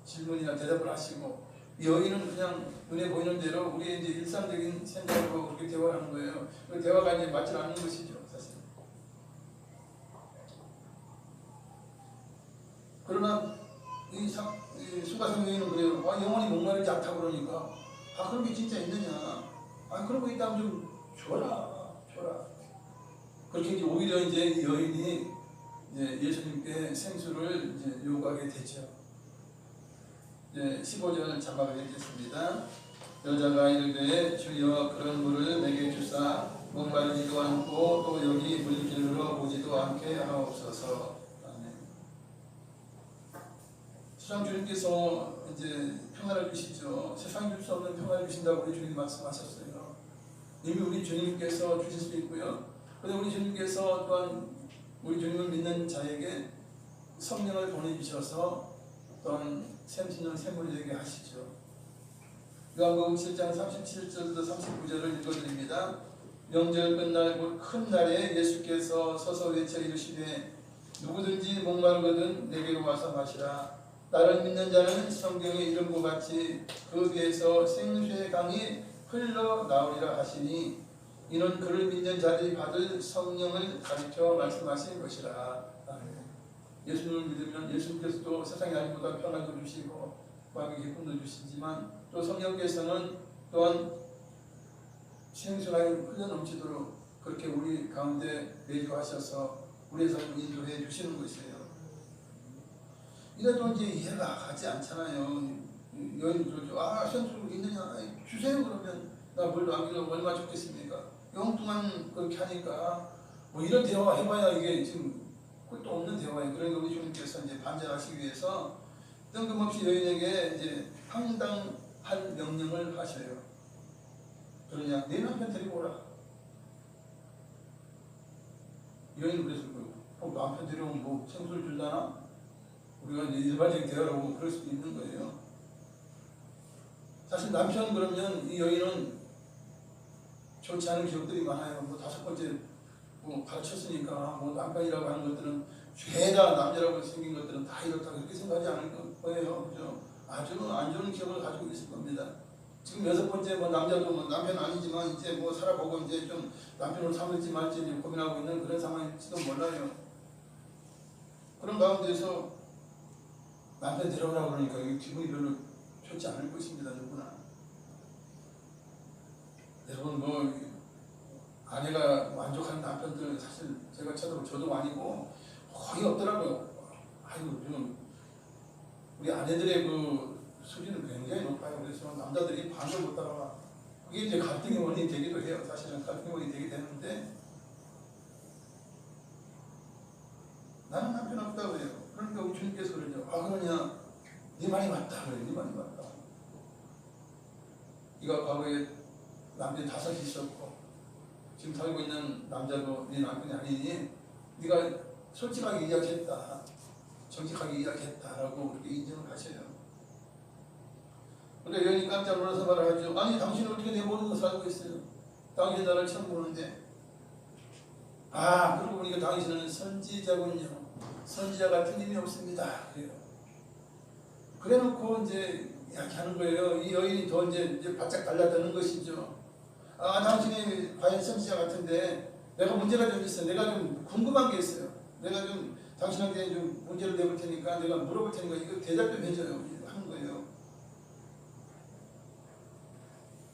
질문이나 대답을 하시고 여인은 그냥 눈에 보이는 대로 우리의 이제 일상적인 생각으로 그렇게 대화하는 거예요. 그 대화가 이제 맞지 않는 것이죠, 사실. 그러나 이 수가성 여인은 그래요. 영원히 목마르지 않다고 그러니까 그런 게 진짜 있느냐? 그런 거 있다면 좀 줘라. 그렇게 이제 오히려 이제 여인이 이제 예수님께 생수를 이제 요구하게 되죠. 이제 15절 자막을 읽겠습니다. 여자가 이르되 주여 그런 물을 내게 주사 목마르지도 않고 또 여기 물길로 오지도 않게 하옵소서. 아멘. 수상 주님께서 이제 평안을 주시죠. 세상이 줄 수 없는 평안을 주신다고 우리 주님이 말씀하셨어요. 이미 우리 주님께서 주실 수 있고요. 그런데 우리 주님께서 또한 우리 주님을 믿는 자에게 성령을 보내주셔서 또한 샘신을 샘물이 되게 하시죠. 요한복음 7장 37절부터 39절을 읽어드립니다. 명절 끝날 곧 큰 날에 예수께서 서서 외쳐 이르시되 누구든지 목마르거든 내게로 와서 마시라. 나를 믿는 자는 성경에 이른 것 같이 그 배에서 생수의 강이 흘러나오리라 하시니 이는 그를 믿는 자들이 받을 성령을 가르쳐 말씀하신 것이라. 아멘. 예수님을 믿으면 예수님께서도 세상의 아니보다 평안도 주시고 마음의 기쁨도 주시지만 또 성령께서는 또한 생수가 흘러넘치도록 그렇게 우리 가운데 내주하셔서 우리의 삶을 인도해 주시는 것이에요. 이래도 이제 이해가 가지 않잖아요. 여인들도 생수 있느냐 주세요. 그러면 나 뭘 남기려고 얼마나 좋겠습니까? 엉뚱한 그렇게 하니까 뭐 이런 대화 해봐야 이게 지금 끝도 없는 대화예요. 그러니까 우리 주님께서 이제 반전하시기 위해서 뜬금없이 여인에게 이제 황당한 명령을 하셔요. 그러냐, 내 남편 데리고 오라. 여인은 그래서 남편 데려오면 뭐 생수를 준다나? 우리가 이제 일반적인 대화라고 그럴 수도 있는 거예요. 사실 남편 그러면 이 여인은 좋지 않은 기억들이 많아요. 뭐 5번째 뭐 가르쳤으니까 뭐 남편이라고 하는 것들은 죄다 남자라고 생긴 것들은 다 이렇다 그렇게 생각하지 않을 거예요. 그죠? 아주 안 좋은 기억을 가지고 있을 겁니다. 지금 6번째 뭐 남자도 뭐 남편 아니지만 이제 뭐 살아보고 이제 좀 남편으로 삼을지 말지 고민하고 있는 그런 상황일지도 몰라요. 그런 가운데서 남편 데려오라고 그러니까 기분이 별로 좋지 않을 것입니다. 누구나. 여러분 뭐 아내가 만족하는 남편들 사실 제가 쳐도 저도 아니고 거의 없더라고요. 아이고 좀 우리 아내들의 그 수준은 굉장히 높아요. 그래서 남자들이 반을 못 따라와. 그게 이제 갈등의 원인이 되기도 해요. 사실은 갈등의 원인이 되게 되는데 나는 남편 없다고 해요. 그러니까 우리 주님께서 그러죠. 그러냐 네 말이 맞다 그래. 네 말이 맞다. 네가 과거에 남편이 5이 있었고 지금 살고 있는 남자도 네 남편이 아니니 네가 솔직하게 이야기했다. 정직하게 이야기했다라고 그렇게 인정을 하셔요. 그러니까 여인이 깜짝 놀라서 말하죠. 아니 당신은 어떻게 내 모든 것을 알고 있어요? 당신 나를 처음 보는데 그러고 보니까 당신은 선지자군요. 선지자가 틀림이 없습니다. 그래요. 그래놓고 이제 이야기하는 거예요. 이 여인이 더 이제 바짝 달라드는 것이죠. 당신이 과연 선지자 같은데 내가 문제가 좀 있어. 내가 좀 궁금한 게 있어요. 내가 좀 당신한테 좀 문제를 내볼 테니까 내가 물어볼 테니까 이거 대답 좀 해줘요. 하는 거예요.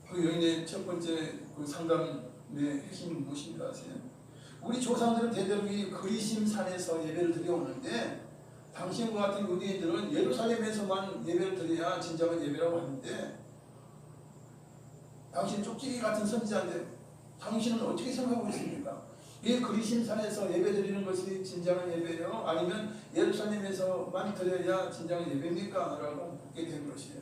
그 여인의 첫 번째 그 상담의 핵심이 무엇인지 아세요? 우리 조상들은 대대로 이 그리심 산에서 예배를 드려오는데 당신과 같은 유대인들은 예루살렘에서만 예배를 드려야 진정한 예배라고 하는데 당신 쪽지기 같은 선지자인데 당신은 어떻게 생각하고 있습니까? 이 그리심 산에서 예배 드리는 것이 진정한 예배예요? 아니면 예루살렘에서만 드려야 진정한 예배입니까? 라고 묻게 된 것이에요.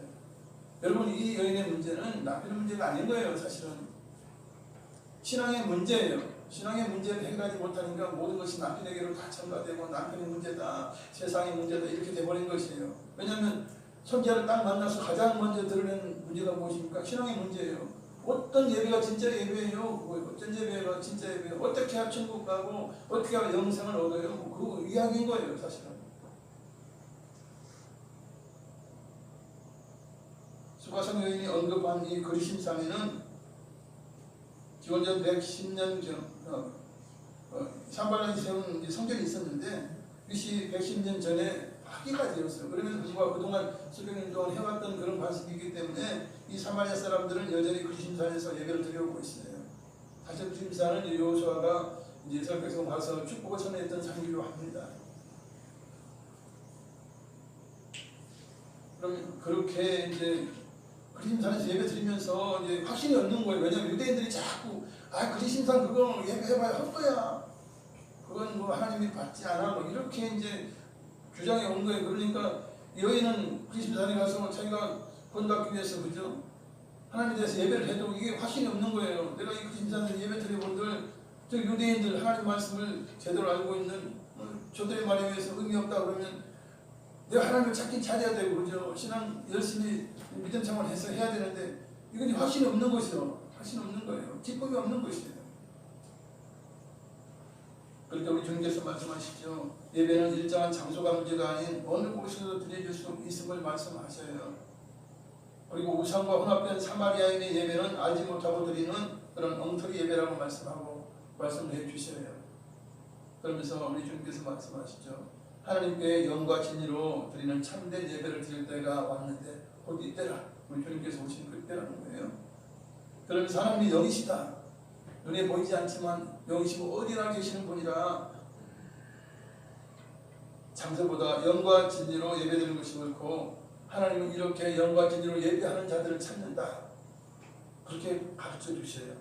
여러분 이 여인의 문제는 남편의 문제가 아닌 거예요. 사실은 신앙의 문제예요. 신앙의 문제를 해결하지 못하니까 모든 것이 남편에게로 다 전가되고 남편의 문제다, 세상의 문제다 이렇게 돼버린 것이에요. 왜냐하면 선지자를 딱 만나서 가장 먼저 드러낸 문제가 무엇입니까? 신앙의 문제예요. 어떤 예배가 진짜 예배예요? 어떤 예배가 진짜 예배예요? 어떻게 해야 천국 가고 어떻게 해야 영생을 얻어요? 그 이야기인 거예요. 사실은. 수가성 여인이 언급한 이 그리심산에는 기원전 110년 전 산발란이 세운 성전이 있었는데 이것이 110년 전에 파기가 되었어요. 그러면서 그가 그동안 수백 년 동안 해왔던 그런 관습이기 때문에 이 사마리아 사람들은 여전히 그리심산에서 예배를 드려오고 있어요. 사실 그리심산은 여호수아가 이제 이스라엘 백성 가서 축복을 선언했던 산이기도 합니다. 그럼 그렇게 이제 그리심산에서 예배 드리면서 이제 확신이 얻는 거예요. 왜냐하면 유대인들이 자꾸 그리심산 그거 예배해봐야 헛거야. 그건 뭐 하나님이 받지 않아. 뭐 이렇게 이제 주장해 온 거예요. 그러니까 여인은 그리스도산에 가서 자기가 본받기 위해서 그죠? 하나님에 대해서 예배를 해도 이게 확신이 없는 거예요. 내가 이 그리스도산에 예배 드려본들 저 유대인들 하나님 말씀을 제대로 알고 있는 저들의 말에 의해서 의미 없다 그러면 내가 하나님을 찾긴 찾아야 되고 그죠? 신앙 열심히 믿음 생활해서 해야 되는데 이건 확신이 없는 것이요. 확신이 없는 거예요. 기쁨이 없는 것이에요. 그렇게 우리 주님께서 말씀하시죠. 예배는 일정한 장소가 문제가 아닌 어느 곳에서도 드려질 수 있음을 말씀하셔요. 그리고 우상과 혼합된 사마리아인의 예배는 알지 못하고 드리는 그런 엉터리 예배라고 말씀을 해주셔요. 그러면서 우리 주님께서 말씀하시죠. 하나님께 영과 진리로 드리는 참된 예배를 드릴 때가 왔는데 곧 이때라. 우리 주님께서 오신 그때라는 거예요. 그러면서 하나님이 영이시다. 눈에 보이지 않지만 영이시고 어디나 계시는 분이라 장소보다 영과 진리로 예배드리는 것이 옳고 하나님은 이렇게 영과 진리로 예배하는 자들을 찾는다. 그렇게 가르쳐 주셔요.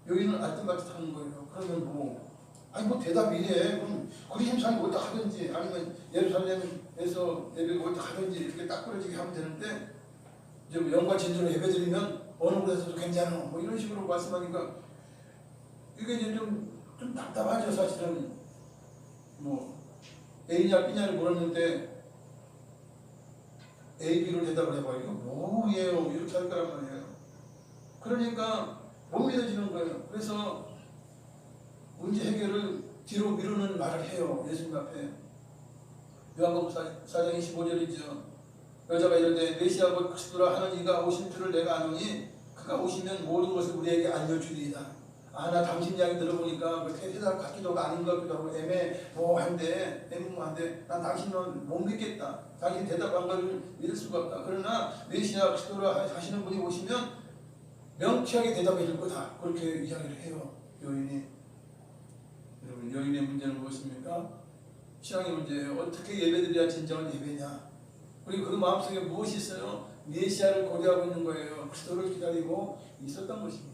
여기는 알뜰같이 거예요. 그러면 뭐 대답이 이래. 그럼 그리심산에 어디 가든지 아니면 예루살렘에서 예배가 어디 가든지 이렇게 딱 부러지게 하면 되는데 이제 영과 진리로 예배드리면 어느 곳에서도 괜찮아. 뭐 이런 식으로 말씀하니까 이게 이제 좀 답답하죠. 사실은 뭐 A냐 B냐를 물었는데 A, B로 대답을 해봐. 이거 뭐예요? 이렇게 할 거란 말이에요. 그러니까 못 믿어지는 거예요. 그래서 문제 해결을 뒤로 미루는 말을 해요. 예수님 앞에. 요한복음 4장 25절이죠. 여자가 이르되 메시아 곧 그리스도라 하는 이가 오신 줄을 내가 아노니 그가 오시면 모든 것을 우리에게 알려주리이다. 나 당신 이야기 들어보니까 그 대답 같기도 아닌 것 같기도 하고 애매모호한데 난 당신은 못 믿겠다. 당신 대답한 걸 믿을 수가 없다. 그러나 메시아 그리스도라 하시는 분이 오시면 명쾌하게 대답해 줄 거다. 그렇게 이야기를 해요. 여인이. 여러분 여인의 문제는 무엇입니까? 신앙의 문제예요. 어떻게 예배드려야 진정한 예배냐. 그리고 그 마음속에 무엇이 있어요? 메시아를 고대하고 있는 거예요. 그리스도를 기다리고 있었던 것입니다.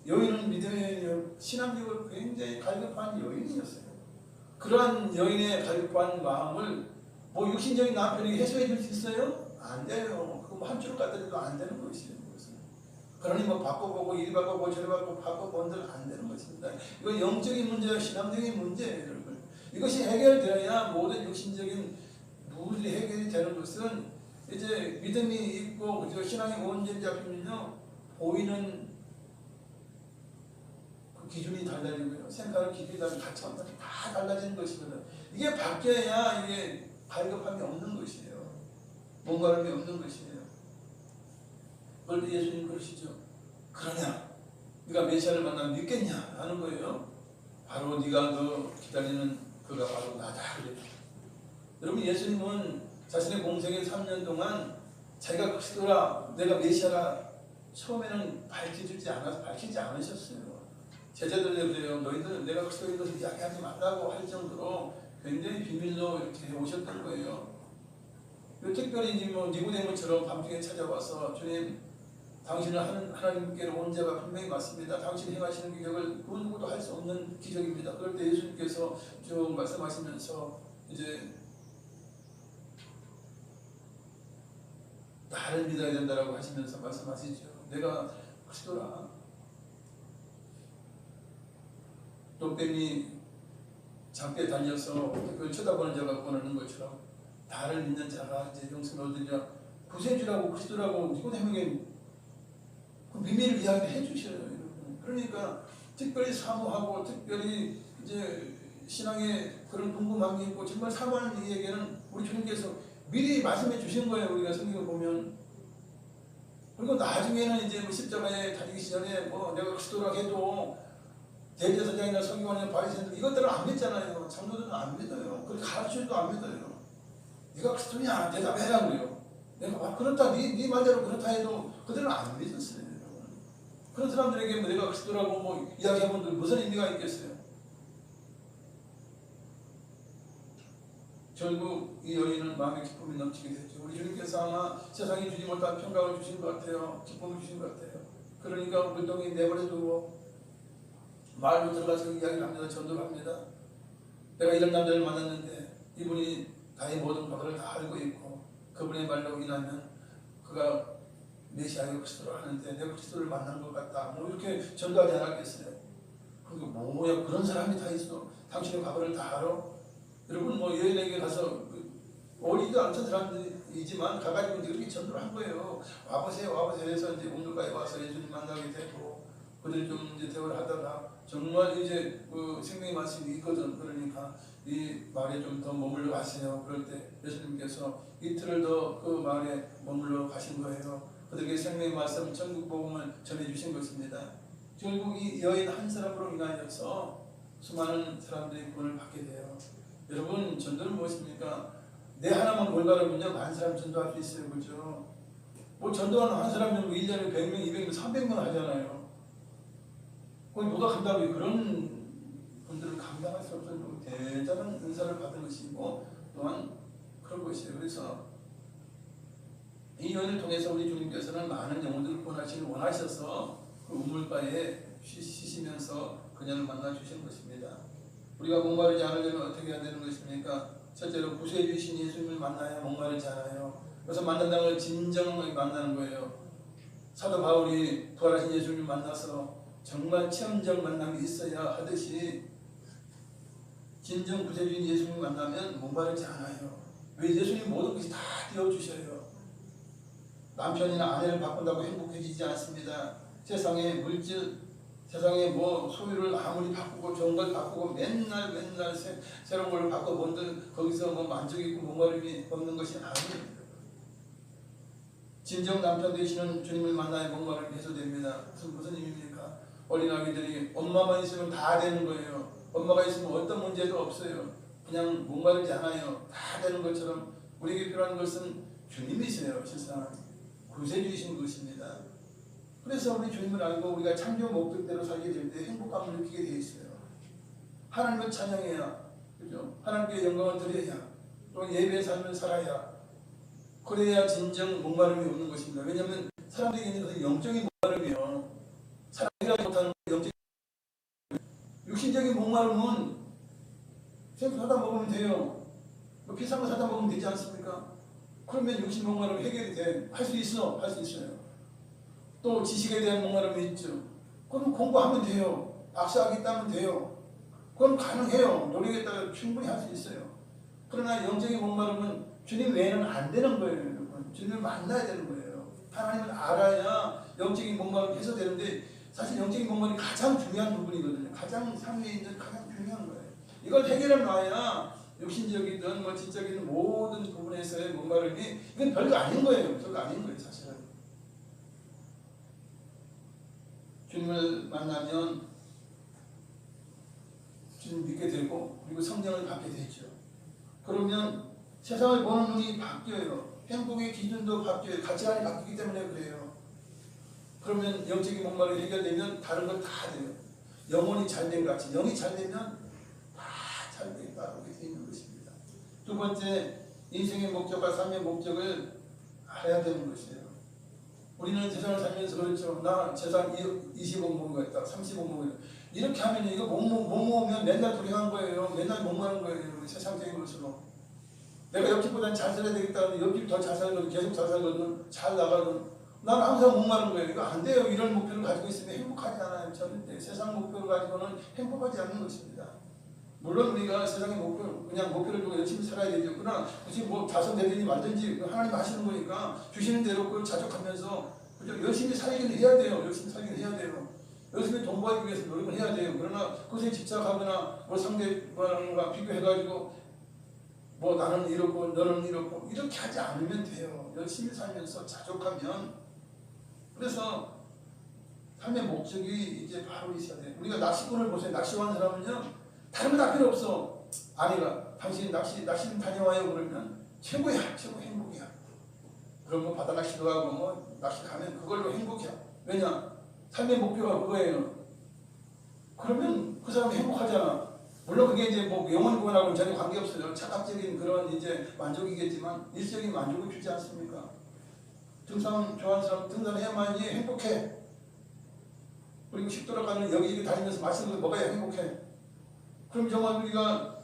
여인은 믿음의 신앙적으로 굉장히 갈급한 여인이었어요. 그러한 여인의 갈급한 마음을 육신적인 남편이 해소해 줄 수 있어요? 안 돼요. 그거 한 줄 갖다 안 되는 것이에요. 그러니 바꿔보고 이리 바꿔보고 저리 바꿔본들 안 되는 것입니다. 이건 영적인 문제와 신앙적인 문제예요. 여러분. 이것이 해결되어야 모든 육신적인 무엇이 해결이 되는 것은 이제 믿음이 있고 신앙의 원전이 잡히면요 보이는 그 기준이 달라지고요 생각하는 기준이 달라지고 가치관이 다 달라지는 것이거든. 이게 바뀌어야 이게 갈급함이 없는 것이에요. 몸가름이 없는 것이에요. 그럴 때 예수님 그러시죠. 그러냐? 네가 메시아를 만나면 믿겠냐? 하는 거예요. 바로 네가 너 기다리는 그가 바로 나다. 그래요. 여러분 예수님은 자신의 공생의 3년 동안 자기가 그리스도라 내가 메시아라 처음에는 밝히지 않으셨어요. 제자들에게 그래요. 너희들 내가 그리스도인 것을 이야기하지 말라고 할 정도로 굉장히 비밀로 이렇게 오셨던 거예요. 특별히 니고데모처럼 밤중에 찾아와서 주님 당신은 하나님께로 온 자가 분명히 맞습니다. 당신이 행하시는 기적을 그 누구도 할 수 없는 기적입니다. 그럴 때 예수님께서 쭉 말씀하시면서 이제 나를 믿어야 된다라고 하시면서 말씀하시죠. 내가 그리스도라. 똥뱀이 장대에 달려서 그걸 쳐다보는 자가 꺼내는 것처럼 나를 믿는 자가 이제 영생을 얻으리라. 구세주라고 그리스도라고 니고데모에게 그 비밀을 이야기해 주셔요. 그러니까 특별히 사모하고 특별히 이제 신앙에 그런 궁금함이 있고 정말 사모하는 이에게는 우리 주님께서 미리 말씀해 주신 거예요. 우리가 성경을 보면. 그리고 나중에는 이제 십자가에 달리기 전에 내가 그리스도라고 해도 대제사장이나 서기관이나 바리새인들 이것들은 안 믿잖아요. 장로들은 안 믿어요. 그렇게 가르쳐도 안 믿어요. 네가 그리스도냐 대답해라 그래요. 내가 그렇다 네 말대로 그렇다 해도 그들은 안 믿었어요. 그런 사람들에게 내가 그리스도라고 이야기하면 무슨 의미가 있겠어요? 결국 이 여인은 마음의 기쁨이 넘치게 됐죠. 우리 주님께서 아마 세상이 주지 못한 평강을 주신 것 같아요. 기쁨을 주신 것 같아요. 그러니까 물동이 내버려두고 마을로 들어가서 이야기를 합니다. 전도를 합니다. 내가 이런 남자를 만났는데 이분이 나의 모든 것을 다 알고 있고 그분의 말로 인하면 그가 메시아의 그리스도를 하는데 내 그리스도를 만난 것 같다. 뭐 이렇게 전도하지 않았겠어요? 그게 뭐야 그런 사람이 다 있어. 당신의 과거를 다 알아? 여러분 뭐 여인에게 가서 어리지도 않던 사람들이지만 가가지고 이렇게 전도를 한 거예요. 와보세요 와보세요 해서 이제 옥물가에 와서 예수님 만나게 되고 그들이 좀 이제 대화를 하다가 정말 이제 그 생명의 말씀이 있거든. 그러니까 이 마을에 좀 더 머물러 가세요. 그럴 때 예수님께서 이틀을 더 그 마을에 머물러 가신 거예요. 그들에게 생명의 말씀 천국 복음을 전해주신 것입니다. 결국 이 여인 한 사람으로 인하여서 수많은 사람들이 구원을 받게 돼요. 여러분 전도는 무엇입니까? 내 하나만 올바르면요 많은 사람 전도할 수 있어요. 그죠? 뭐 전도하는 한 사람 정도 1년에 100명, 200명, 300명 하잖아요. 거기 누가 감당해요? 그런 분들은 감당할 수 없는 대단한 은사를 받은 것이고 또한 그런 것이에요. 그래서 이 여인을 통해서 우리 주님께서는 많은 영혼들을 구원하시길 원하셔서 그 우물가에 쉬시면서 그녀를 만나 주신 것입니다. 우리가 목마르지 않으려면 어떻게 해야 되는 것입니까? 첫째로 구세주이신 예수님을 만나야 목마르지 않아요. 그래서 만난다는 걸 진정하게 만나는 거예요. 사도 바울이 부활하신 예수님을 만나서 정말 체험적 만남이 있어야 하듯이 진정 구세주인 예수님을 만나면 목마르지 않아요. 왜? 예수님 모든 것이 다 띄워주셔요. 남편이나 아내를 바꾼다고 행복해지지 않습니다. 세상의 물질, 세상의 뭐 소유를 아무리 바꾸고 좋은 걸 바꾸고 맨날 새로운 걸 바꿔 본들 거기서 뭐 만족이 있고 목마름이 없는 것이 아니에요. 진정 남편 되시는 주님을 만나야 목마름이 해소됩니다. 무슨 의미입니까? 어린아기들이 엄마만 있으면 다 되는 거예요. 엄마가 있으면 어떤 문제도 없어요. 그냥 목마르지 않아요. 다 되는 것처럼 우리에게 필요한 것은 주님이세요. 실상 구세주이신 것입니다. 그래서 우리 주님을 알고 우리가 창조 목적대로 살게 될 때 행복감을 느끼게 되어 있어요. 하나님을 찬양해야, 그죠? 하나님께 영광을 드려야, 또 예배의 삶을 살아야, 그래야 진정 목마름이 없는 것입니다. 왜냐하면 사람들이 있는 것은 영적인 목마름이요. 사람들이 못하는 영적인 육신적인 목마름은 생수 사다 먹으면 돼요. 뭐 비싼 거 사다 먹으면 되지 않습니까? 그러면 육신 목마름 해결이 돼. 할 수 있어. 할 수 있어요. 또 지식에 대한 목마름이 있죠. 그럼 공부하면 돼요. 박사학위 따면 돼요. 그건 가능해요. 노력했다가 충분히 할 수 있어요. 그러나 영적인 목마름은 주님 외에는 안 되는 거예요. 여러분. 주님을 만나야 되는 거예요. 하나님을 알아야 영적인 목마름이 해소되는데 사실 영적인 목마름이 가장 중요한 부분이거든요. 가장 상위에 있는 가장 중요한 거예요. 이걸 해결해 놔야 육신적이든 뭐 지적인 모든 부분에서의 목마름이 이건 별거 아닌 거예요. 별거 아닌 거예요. 사실은. 주님을 만나면 주님 믿게 되고 그리고 성령을 받게 되죠. 그러면 세상을 보는 눈이 바뀌어요. 행복의 기준도 바뀌어요. 가치관이 바뀌기 때문에 그래요. 그러면 영적인 목마름이 해결되면 다른 걸 다 돼요. 영혼이 잘된 같이 영이 잘되면 다 잘되겠다 이렇게 되어 있는 것입니다. 두 번째, 인생의 목적과 삶의 목적을 알아야 되는 것이에요. 우리는 세상을 살면서 그렇죠. 나 재산 20억 모은 거 있다. 30억 모은 거 있다. 이렇게 하면 이거 못 모으면 맨날 불행한 거예요. 맨날 못 모는 거예요. 세상적인 것으로. 내가 옆집보다는 잘 살아야 되겠다. 옆집 더 잘 살거든. 계속 잘 살거든. 잘 나가거든. 난 항상 목마른 거예요. 이거 안 돼요. 이런 목표를 가지고 있으면 행복하지 않아요. 절대 세상 목표를 가지고는 행복하지 않는 것입니다. 물론 우리가 세상의 목표, 그냥 목표를 두고 열심히 살아야 되죠. 그러나 굳이 뭐 자손 대변이 만든지 하나님 하시는 거니까 주시는 대로 그걸 자족하면서 그죠? 열심히 살기는 해야 돼요. 열심히 살기는 해야 돼요. 열심히 돈 벌기 위해서 노력을 해야 돼요. 그러나 그것에 집착하거나 뭐 상대방과 비교해가지고 뭐 나는 이렇고 너는 이렇고 이렇게 하지 않으면 돼요. 열심히 살면서 자족하면. 그래서 삶의 목적이 이제 바로 있어야 돼요. 우리가 낚시꾼을 보세요. 낚시하는 사람은요 다른 거 다 필요 없어. 아내가 당신 낚시 다녀와요 그러면 최고야. 최고 행복이야. 그럼 뭐 바다 낚시도 하고 뭐 낚시 가면 그걸로 행복이야. 왜냐? 삶의 목표가 그거예요. 그러면 그 사람이 행복하잖아. 물론 그게 이제 뭐 영혼 구원하고는 전혀 관계없어요. 착각적인 그런 이제 만족이겠지만 일적인 만족을 주지 않습니까? 등산 좋아하는 사람 등산해야만이 행복해. 그리고 식도락 가는 여기 다니면서 맛있는 걸 먹어야 행복해. 그럼 정말 우리가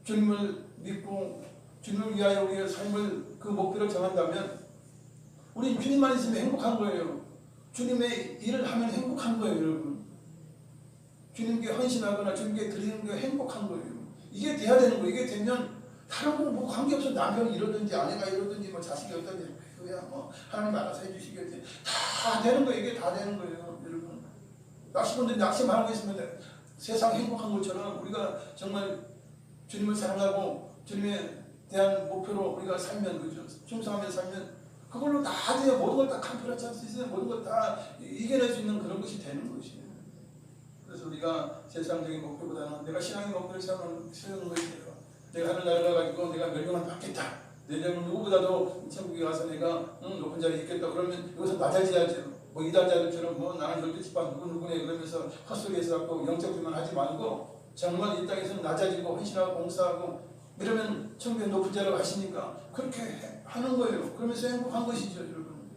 주님을 믿고 주님을 위하여 우리의 삶을 그 목표를 정한다면 우리 주님만 있으면 행복한 거예요. 주님의 일을 하면 행복한 거예요, 여러분. 주님께 헌신하거나 주님께 드리는 게 행복한 거예요. 이게 돼야 되는 거예요. 이게 되면 다른 거 뭐 관계없어. 남편이 이러든지 아내가 이러든지 뭐 자식이 어떤지 그냥 뭐 하나님 알아서 해주시겠지. 다 되는 거예요. 이게 다 되는 거예요, 여러분. 낚시꾼들이 낚시만 하고 있으면 세상 행복한 것처럼 우리가 정말 주님을 사랑하고 주님에 대한 목표로 우리가 살면, 그죠? 충성하며 살면 그걸로 다 돼요. 모든 걸 다 칸플라치 할 수 있어요. 모든 걸 다 이겨낼 수 있는 그런 것이 되는 것이에요. 그래서 우리가 세상적인 목표보다는 내가 신앙의 목표를 세우는 것이에요. 내가 하늘나라를 가지고 내가 멸망을 받겠다. 내년 누구보다도 천국에 가서 내가 높은 자리에 있겠다. 그러면 여기서 낮아져야죠. 뭐 이단자들처럼 뭐 나는 12집안 누구누구네 그러면서 헛소리해서 갖고 영적들만 하지 말고 정말 이 땅에서는 낮아지고 헌신하고 봉사하고 이러면 천국에 높은 자리로 가시니까 그렇게 하는 거예요. 그러면서 행복한 것이죠, 여러분.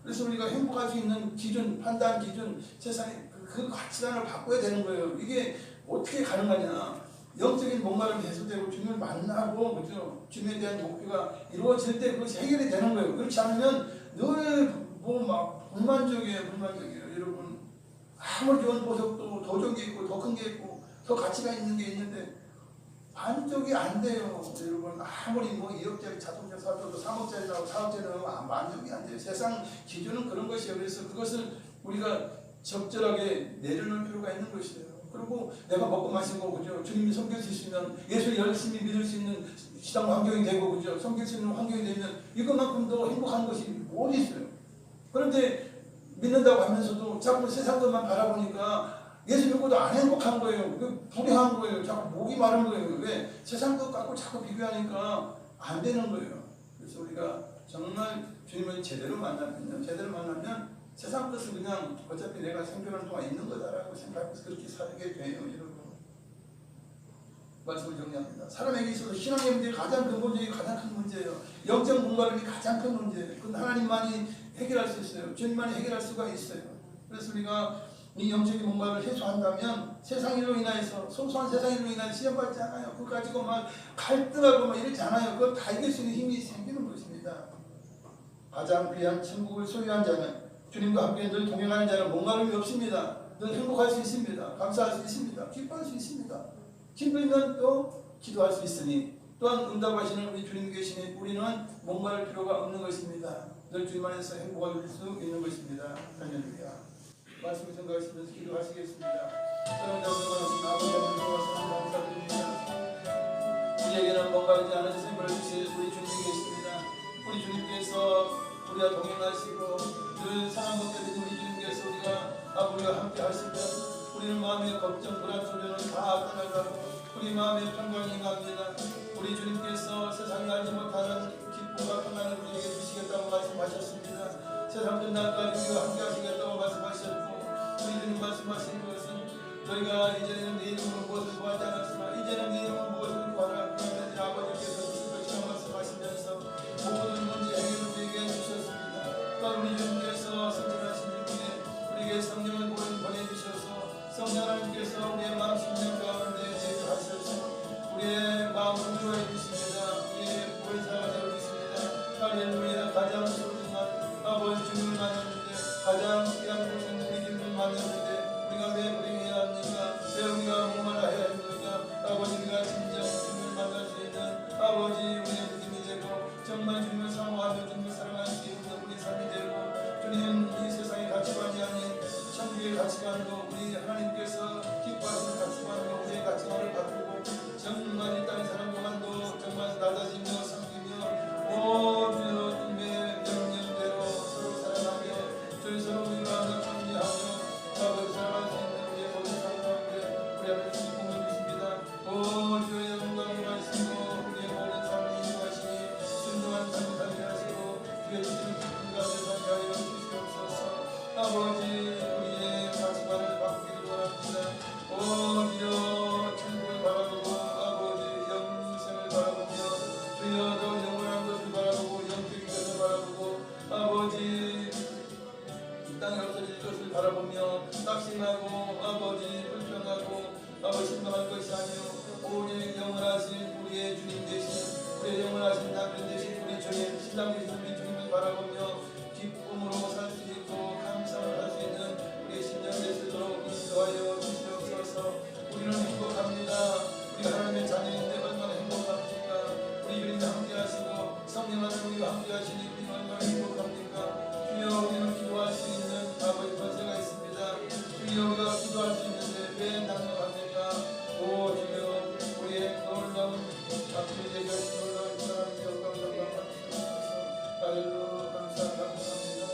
그래서 우리가 행복할 수 있는 기준, 판단 기준, 세상에 그 가치관을 바꿔야 되는 거예요. 이게 어떻게 가능하냐? 영적인 목마름이 해소되고 주님을 만나고, 그죠? 주님에 대한 목표가 이루어질 때 그것이 해결이 되는 거예요. 그렇지 않으면 늘 뭐 막 불만족이에요, 여러분. 아무리 좋은 보석도 더 좋은 게 있고 더 큰 게 있고 더 가치가 있는 게 있는데 만족이 안 돼요, 여러분. 아무리 뭐 2억짜리 자동차 사도 3억짜리 나오고 4억짜리 나오고 만족이 안 돼요. 세상 기준은 그런 것이에요. 그래서 그것을 우리가 적절하게 내려놓을 필요가 있는 것이에요. 그리고 내가 먹고 마시고, 그죠? 주님이 섬길 수 있으면, 예수 열심히 믿을 수 있는 시장 환경이 되고, 그죠? 섬길 수 있는 환경이 되면 이것만큼 더 행복한 것이 어디 있어요? 그런데 믿는다고 하면서도 자꾸 세상 것만 바라보니까 예수 믿고도 안 행복한 거예요. 불행한 거예요. 자꾸 목이 마른 거예요. 왜? 세상 것 갖고 자꾸 비교하니까 안 되는 거예요. 그래서 우리가 정말 주님을 제대로 만나면 세상 것은 그냥 어차피 내가 생존하는 동안 있는 거다라고 생각해서 그렇게 살게 돼요, 여러분. 말씀을 정리합니다. 사람에게 있어서 신앙의 문제 가장 근본적인 가장 큰 문제예요. 영적 목마름이 가장 큰 문제예요. 그건 하나님만이 해결할 수 있어요. 주님만이 해결할 수가 있어요. 그래서 우리가 이 영적인 목마름을 해소한다면 세상 일로 인하여서 소소한 세상 일로 인하여 시험받지 않아요. 그거 가지고 막 갈등하고 막 이러지 않아요. 그걸 다 이길 수 있는 힘이 생기는 것입니다. 가장 귀한 천국을 소유한 자는, 주님과 함께 늘 동행하는 자는 목마름이 없습니다. 늘 행복할 수 있습니다. 감사할 수 있습니다. 기뻐할 수 있습니다. 기쁘면 또 기도할 수 있으니 또한 응답하시는 우리 주님 계시니 우리는 목마를 필요가 없는 것입니다. 늘 주님 안에서 행복을 누릴 수 있는 것입니다. 할렐루야. 말씀을 생각하시면서 기도하시겠습니다. 사랑하는 아버지 하나님 감사드립니다. 우리에게는 목마르지 않은 생명을 주실 우리 주님 계십니다. 우리 주님께서 우리와 동행하시고 늘 사랑 먹게 되는 우리 주님께서 우리가 함께 하실 때 우리는 마음의 걱정, 불안 소리는 다 떠나가고 우리 마음의 평강이 임합니다. 우리 주님께서 세상이 알지 못하는 기쁨과 평안을 우리에게 주시겠다고 말씀하셨습니다. 세상 끝날까지 우리와 함께 하시겠다고 말씀하셨고, 우리 주님 말씀하신 것은 너희가 이제는 내 이름으로 무엇을 구하지 않았으나 이제는 내 이름으로 무엇을 구하라. 그러면 아버지께서 주실 것이라고 말씀하시면서 모든 문제 해결을 우리에게 주셨습니다. 또한 우리 주님께서 성전하신 이후에 우리에게 성령을 보내주셔서 성령 하나님께서 우리의 마음 심령 가운데 내주하셔서 우리의 마음을 위로해 주십니다. 우리의 보혜사가 되어 주십니다. 할렐루야. 가장 소중한 아버지 주님을 만났는데, 가장 귀한 곳은 우리 주님을 만났는데 우리가 왜 불행해야 합니까? 왜 우리가 목말라해야 합니까? 아버지, 우리가 진정 주님을 만날 수 있는 아버지 우리의 주님이 되고 정말 주님을 사모하며 주님을 사랑할 수 있는 우리 삶이 되고, 주님 이 세상의 가치관이 아닌 천국의 가치관으로 우리 하나님께서 기뻐하시는 가치관으로 우리의 가치관을 바꾸고 정말 이 땅의 사는 동안도 정말 낮아지며 섬기며 모든 주님의 명령대로 서로 사랑하며 저희 서로 위로하며 정리하며 아버지 사랑할 수 있는 우리의 모든 삶 가운데 우리 하나님 공을 주십니다. 오 주의 영광을 하시고 우리의 모든 삶을 인도하시니 순종한 삶을 살게 하시고 주의 주시는 기쁨 가운데 살게 하여 주시옵소서. 아버지 우리의 가치관을 바꾸기를 원합니다. 오 주여 천국을 바라보고 아버지 영생을 바라보며 주여 더 영원한 것을 바라보고 영적인 것을 바라보고 아버지 이 땅에 없어질 것을 바라보며 낙심하고 아버지 불평하고 아버지 실망할 것이 아니요 오직 영원하신 우리의 주님 주님 신랑 되시는 주님을 바라보며 기쁨으로 살 수 있고 감사를 할 수 있는 우리 신령 되시도록 인도하여 주시옵소서. 우리는 행복합니다. 우리 하나님의 자녀인데 얼마나 행복합니까? 우리 주님과 함께 하시고 성령 하나님과 함께 하시니 우리 얼마나 행복합니까? 주여 우리는 기도할 수 있는 아버지 권세가 있습니다. 주여 우리가 기도할 수 있는데 왜 낙락합니까? 오 주여 우리의 놀라운 앞으로 얘기하신 놀라운 사랑의 영광 할렐루야 감사합니다.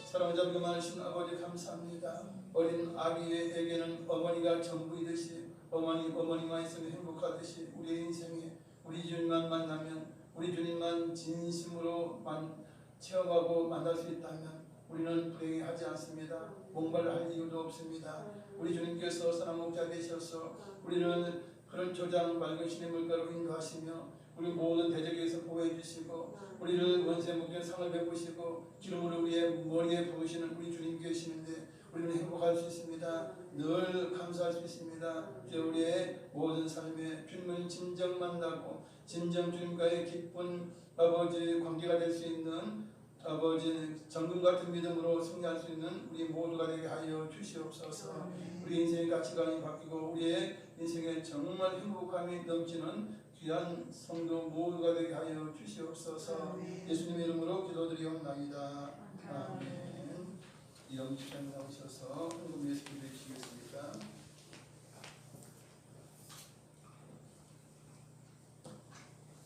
사랑자비가 많으신 아버지 감사합니다. 어린 아기에게는 어머니가 전부이듯이 어머니만 있으면 행복하듯이 우리의 인생에 우리 주님만 만나면 우리 주님만 진심으로만 체험하고 만날 수 있다면 우리는 불행하지 않습니다. 목말라 할 이유도 없습니다. 우리 주님께서 사랑 목자 되셔서 우리는 그런 조장 맑은 신의 물가로 인도하시며 우리 모든 대적에서 보호해 주시고 우리를 원세 목에 상을 베푸시고 기름으로 우리의 머리에 부으시는 우리 주님 계시는데 우리는 행복할 수 있습니다. 늘 감사할 수 있습니다. 우리의 모든 삶에 주님을 진정 만나고 진정 주님과의 기쁜 아버지 관계가 될 수 있는 아버지 정금 같은 믿음으로 승리할 수 있는 우리 모두가 되게 하여 주시옵소서. 우리 인생의 가치관이 바뀌고 우리의 인생에 정말 행복함이 넘치는 귀한 성도 모두가 되게 하여 주시옵소서. 예수님의 이름으로 기도드리옵나이다. 아멘. 이런 시간 나오셔서 헌금 예수 기도해 주시겠습니까?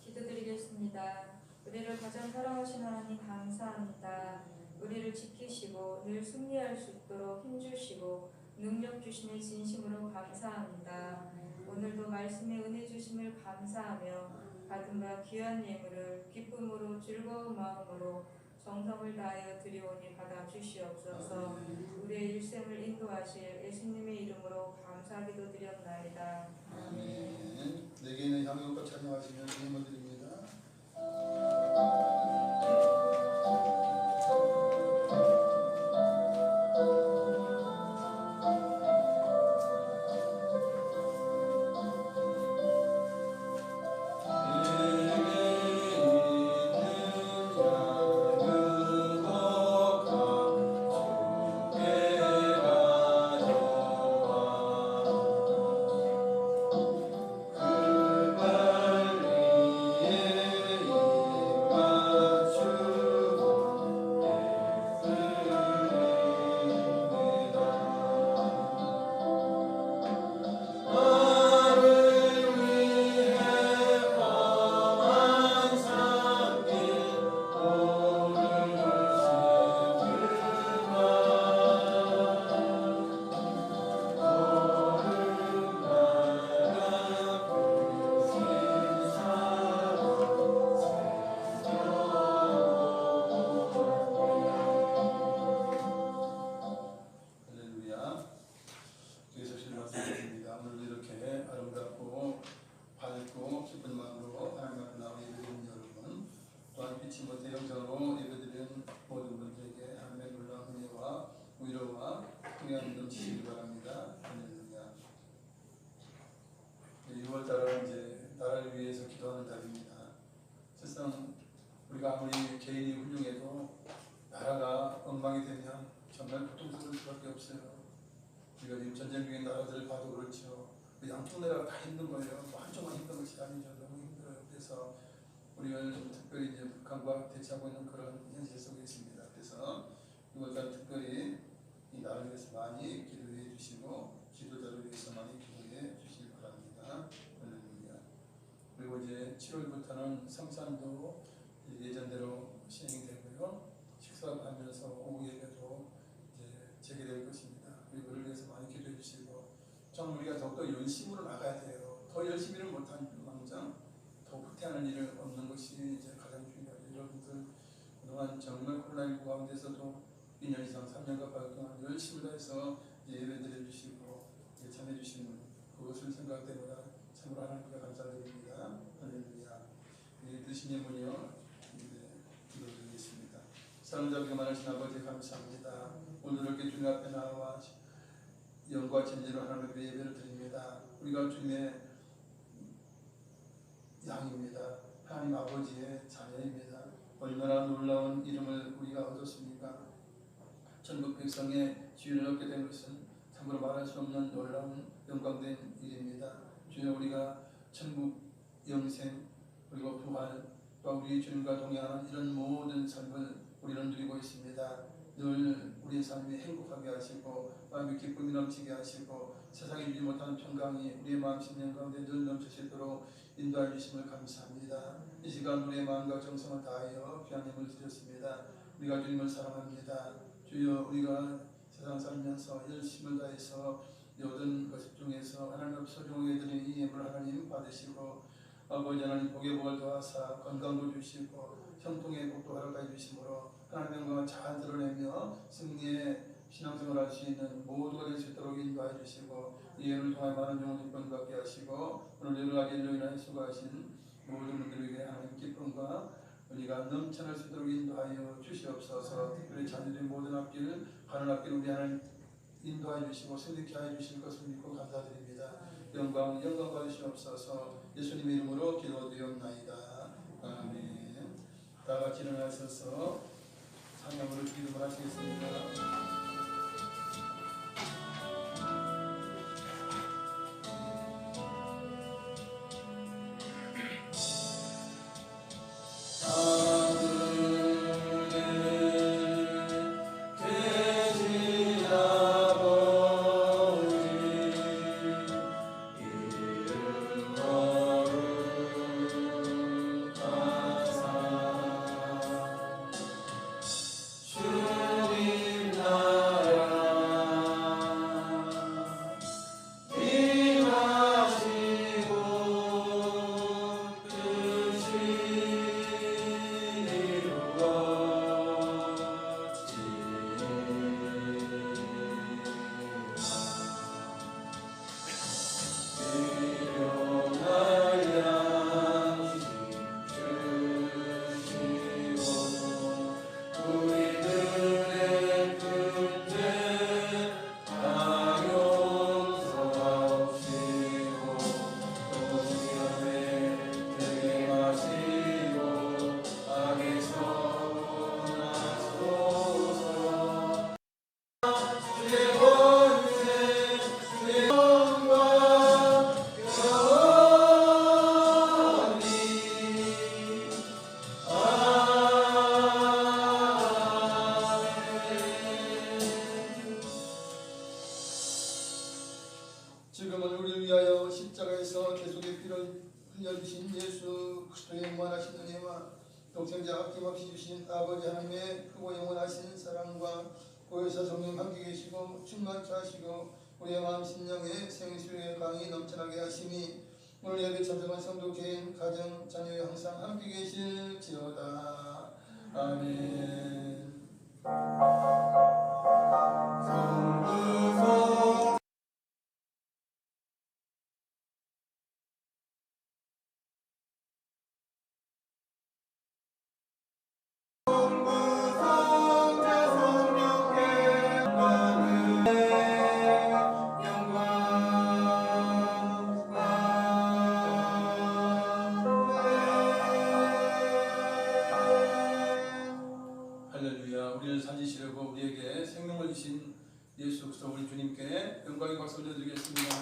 기도드리겠습니다. 우리를 가장 사랑하신 하나님 감사합니다. 우리를 지키시고 늘 승리할 수 있도록 힘주시고 능력 주심에 진심으로 감사합니다. 오늘도 말씀에 은혜 주심을 감사하며 받은 바 귀한 예물을 기쁨으로 즐거운 마음으로 정성을 다하여 드리오니 받아 주시옵소서. 우리의 일생을 인도하실 예수님의 이름으로 감사 기도드렸나이다. 아멘. 내게 있는 향유과 찬양하시면 예물 드립니다. 우리가 아무리 개인이 훌륭해도 나라가 엉망이 되면 정말 고통스러울 수밖에 없어요. 우리가 지금 전쟁 중인 나라들을 봐도 그렇죠. 양쪽 나라가 다 힘든 거예요. 뭐 한쪽만 힘든 것이 아니죠. 너무 힘들어요. 그래서 우리가 특별히 이제 북한과 대치하고 있는 그런 현실 속에 있습니다. 그래서 이것과 특별히 이 나라를 위해서 많이 기도해 주시고 지도자를 위해서 많이 기도해 주시기 바랍니다. 할렐루야. 그리고 이제 7월부터는 성산도 예전대로 시행이 되고요. 식사하면서 오후 예배도 이제 재개될 것입니다. 그리고 그를 위해서 많이 기도해 주시고 좀 우리가 더욱더 열심으로 나가야 돼요. 더 열심히를 못한 망정 더 후퇴하는 일을 없는 것이 이제 가장 중요하죠. 여러분들 그동안 정말 코로나19 가운데서도 2년 이상 3년 가까이 동안 열심히 다해서 예배드려 주시고 참여 주시는 그것을 생각할 때마다 참으로 하나님께 감사드립니다. 할렐루야. 드신 예문이요. 기도드리겠습니다. 사랑자비가 많으신 아버지 감사합니다. 오늘 이렇게 주님 앞에 나와 영과 진리로 하나님께 예배를 드립니다. 우리가 주님의 양입니다. 하나님 아버지의 자녀입니다. 얼마나 놀라운 이름을 우리가 얻었습니까? 전국 백성의 지위를 얻게 된 것은 참으로 말할 수 없는 놀라운 영광된 일입니다. 주여, 우리가 천국 영생 그리고 부활 또 우리 주님과 동행하는 이런 모든 삶을 우리는 누리고 있습니다. 늘 우리의 삶이 행복하게 하시고 마음의 기쁨이 넘치게 하시고 세상에 주지 못하는 평강이 우리의 마음 심령 가운데 늘 넘치시도록 인도해 주심을 감사합니다. 이 시간 우리의 마음과 정성을 다하여 귀한 예물을 드렸습니다. 우리가 주님을 사랑합니다. 주여, 우리가 세상 살면서 열심을 다해서 모든 것 중에서 하나님 앞에 소중하게 드린 이 예물 하나님 받으시고 아버지 하나님 복의 복을 더하사 건강도 주시고 형통의 복도 허락해 주심으로 하나님의 영광을 잘 드러내며 승리의 신앙생활을 할 수 있는 모두가 될 수 있도록 인도해 주시고 이 예를 통해 많은 영혼을 구원받게 하시고 오늘 여러 가지 일로 인하여 수고하신 모든 분들에게 하나님 기쁨과 우리가 넘쳐날 수 있도록 인도하여 주시옵소서. 특별히 자녀들의 모든 앞길 가는 앞길 우리 하나님 인도해 주시고 승리케 하여 주실 것을 믿고 감사드립니다. 영광 받으시옵소서. 예수님의 이름으로 기도드리옵나이다. 아멘. 다 같이 일어나셔서 찬양으로 기도를 하시겠습니다. 지금은 우리를 위하여 십자가에서 계속의 피를 흘려주신 예수 그리스도의 무한하신 은혜와 독생자 아낌없이 주신 아버지 하나님의 크고 영원하신 사랑과 고요사 성령 함께 계시고 충만케 하시고 우리의 마음 심령에 생수의 강이 넘쳐나게 하시니 오늘 예배 참석한 성도 개인 가정 자녀에 항상 함께 계실지어다. 아멘. 할렐루야. 우리를 살리시려고 우리에게 생명을 주신 예수 그리스도 우리 주님께 영광의 박수 올려드리겠습니다.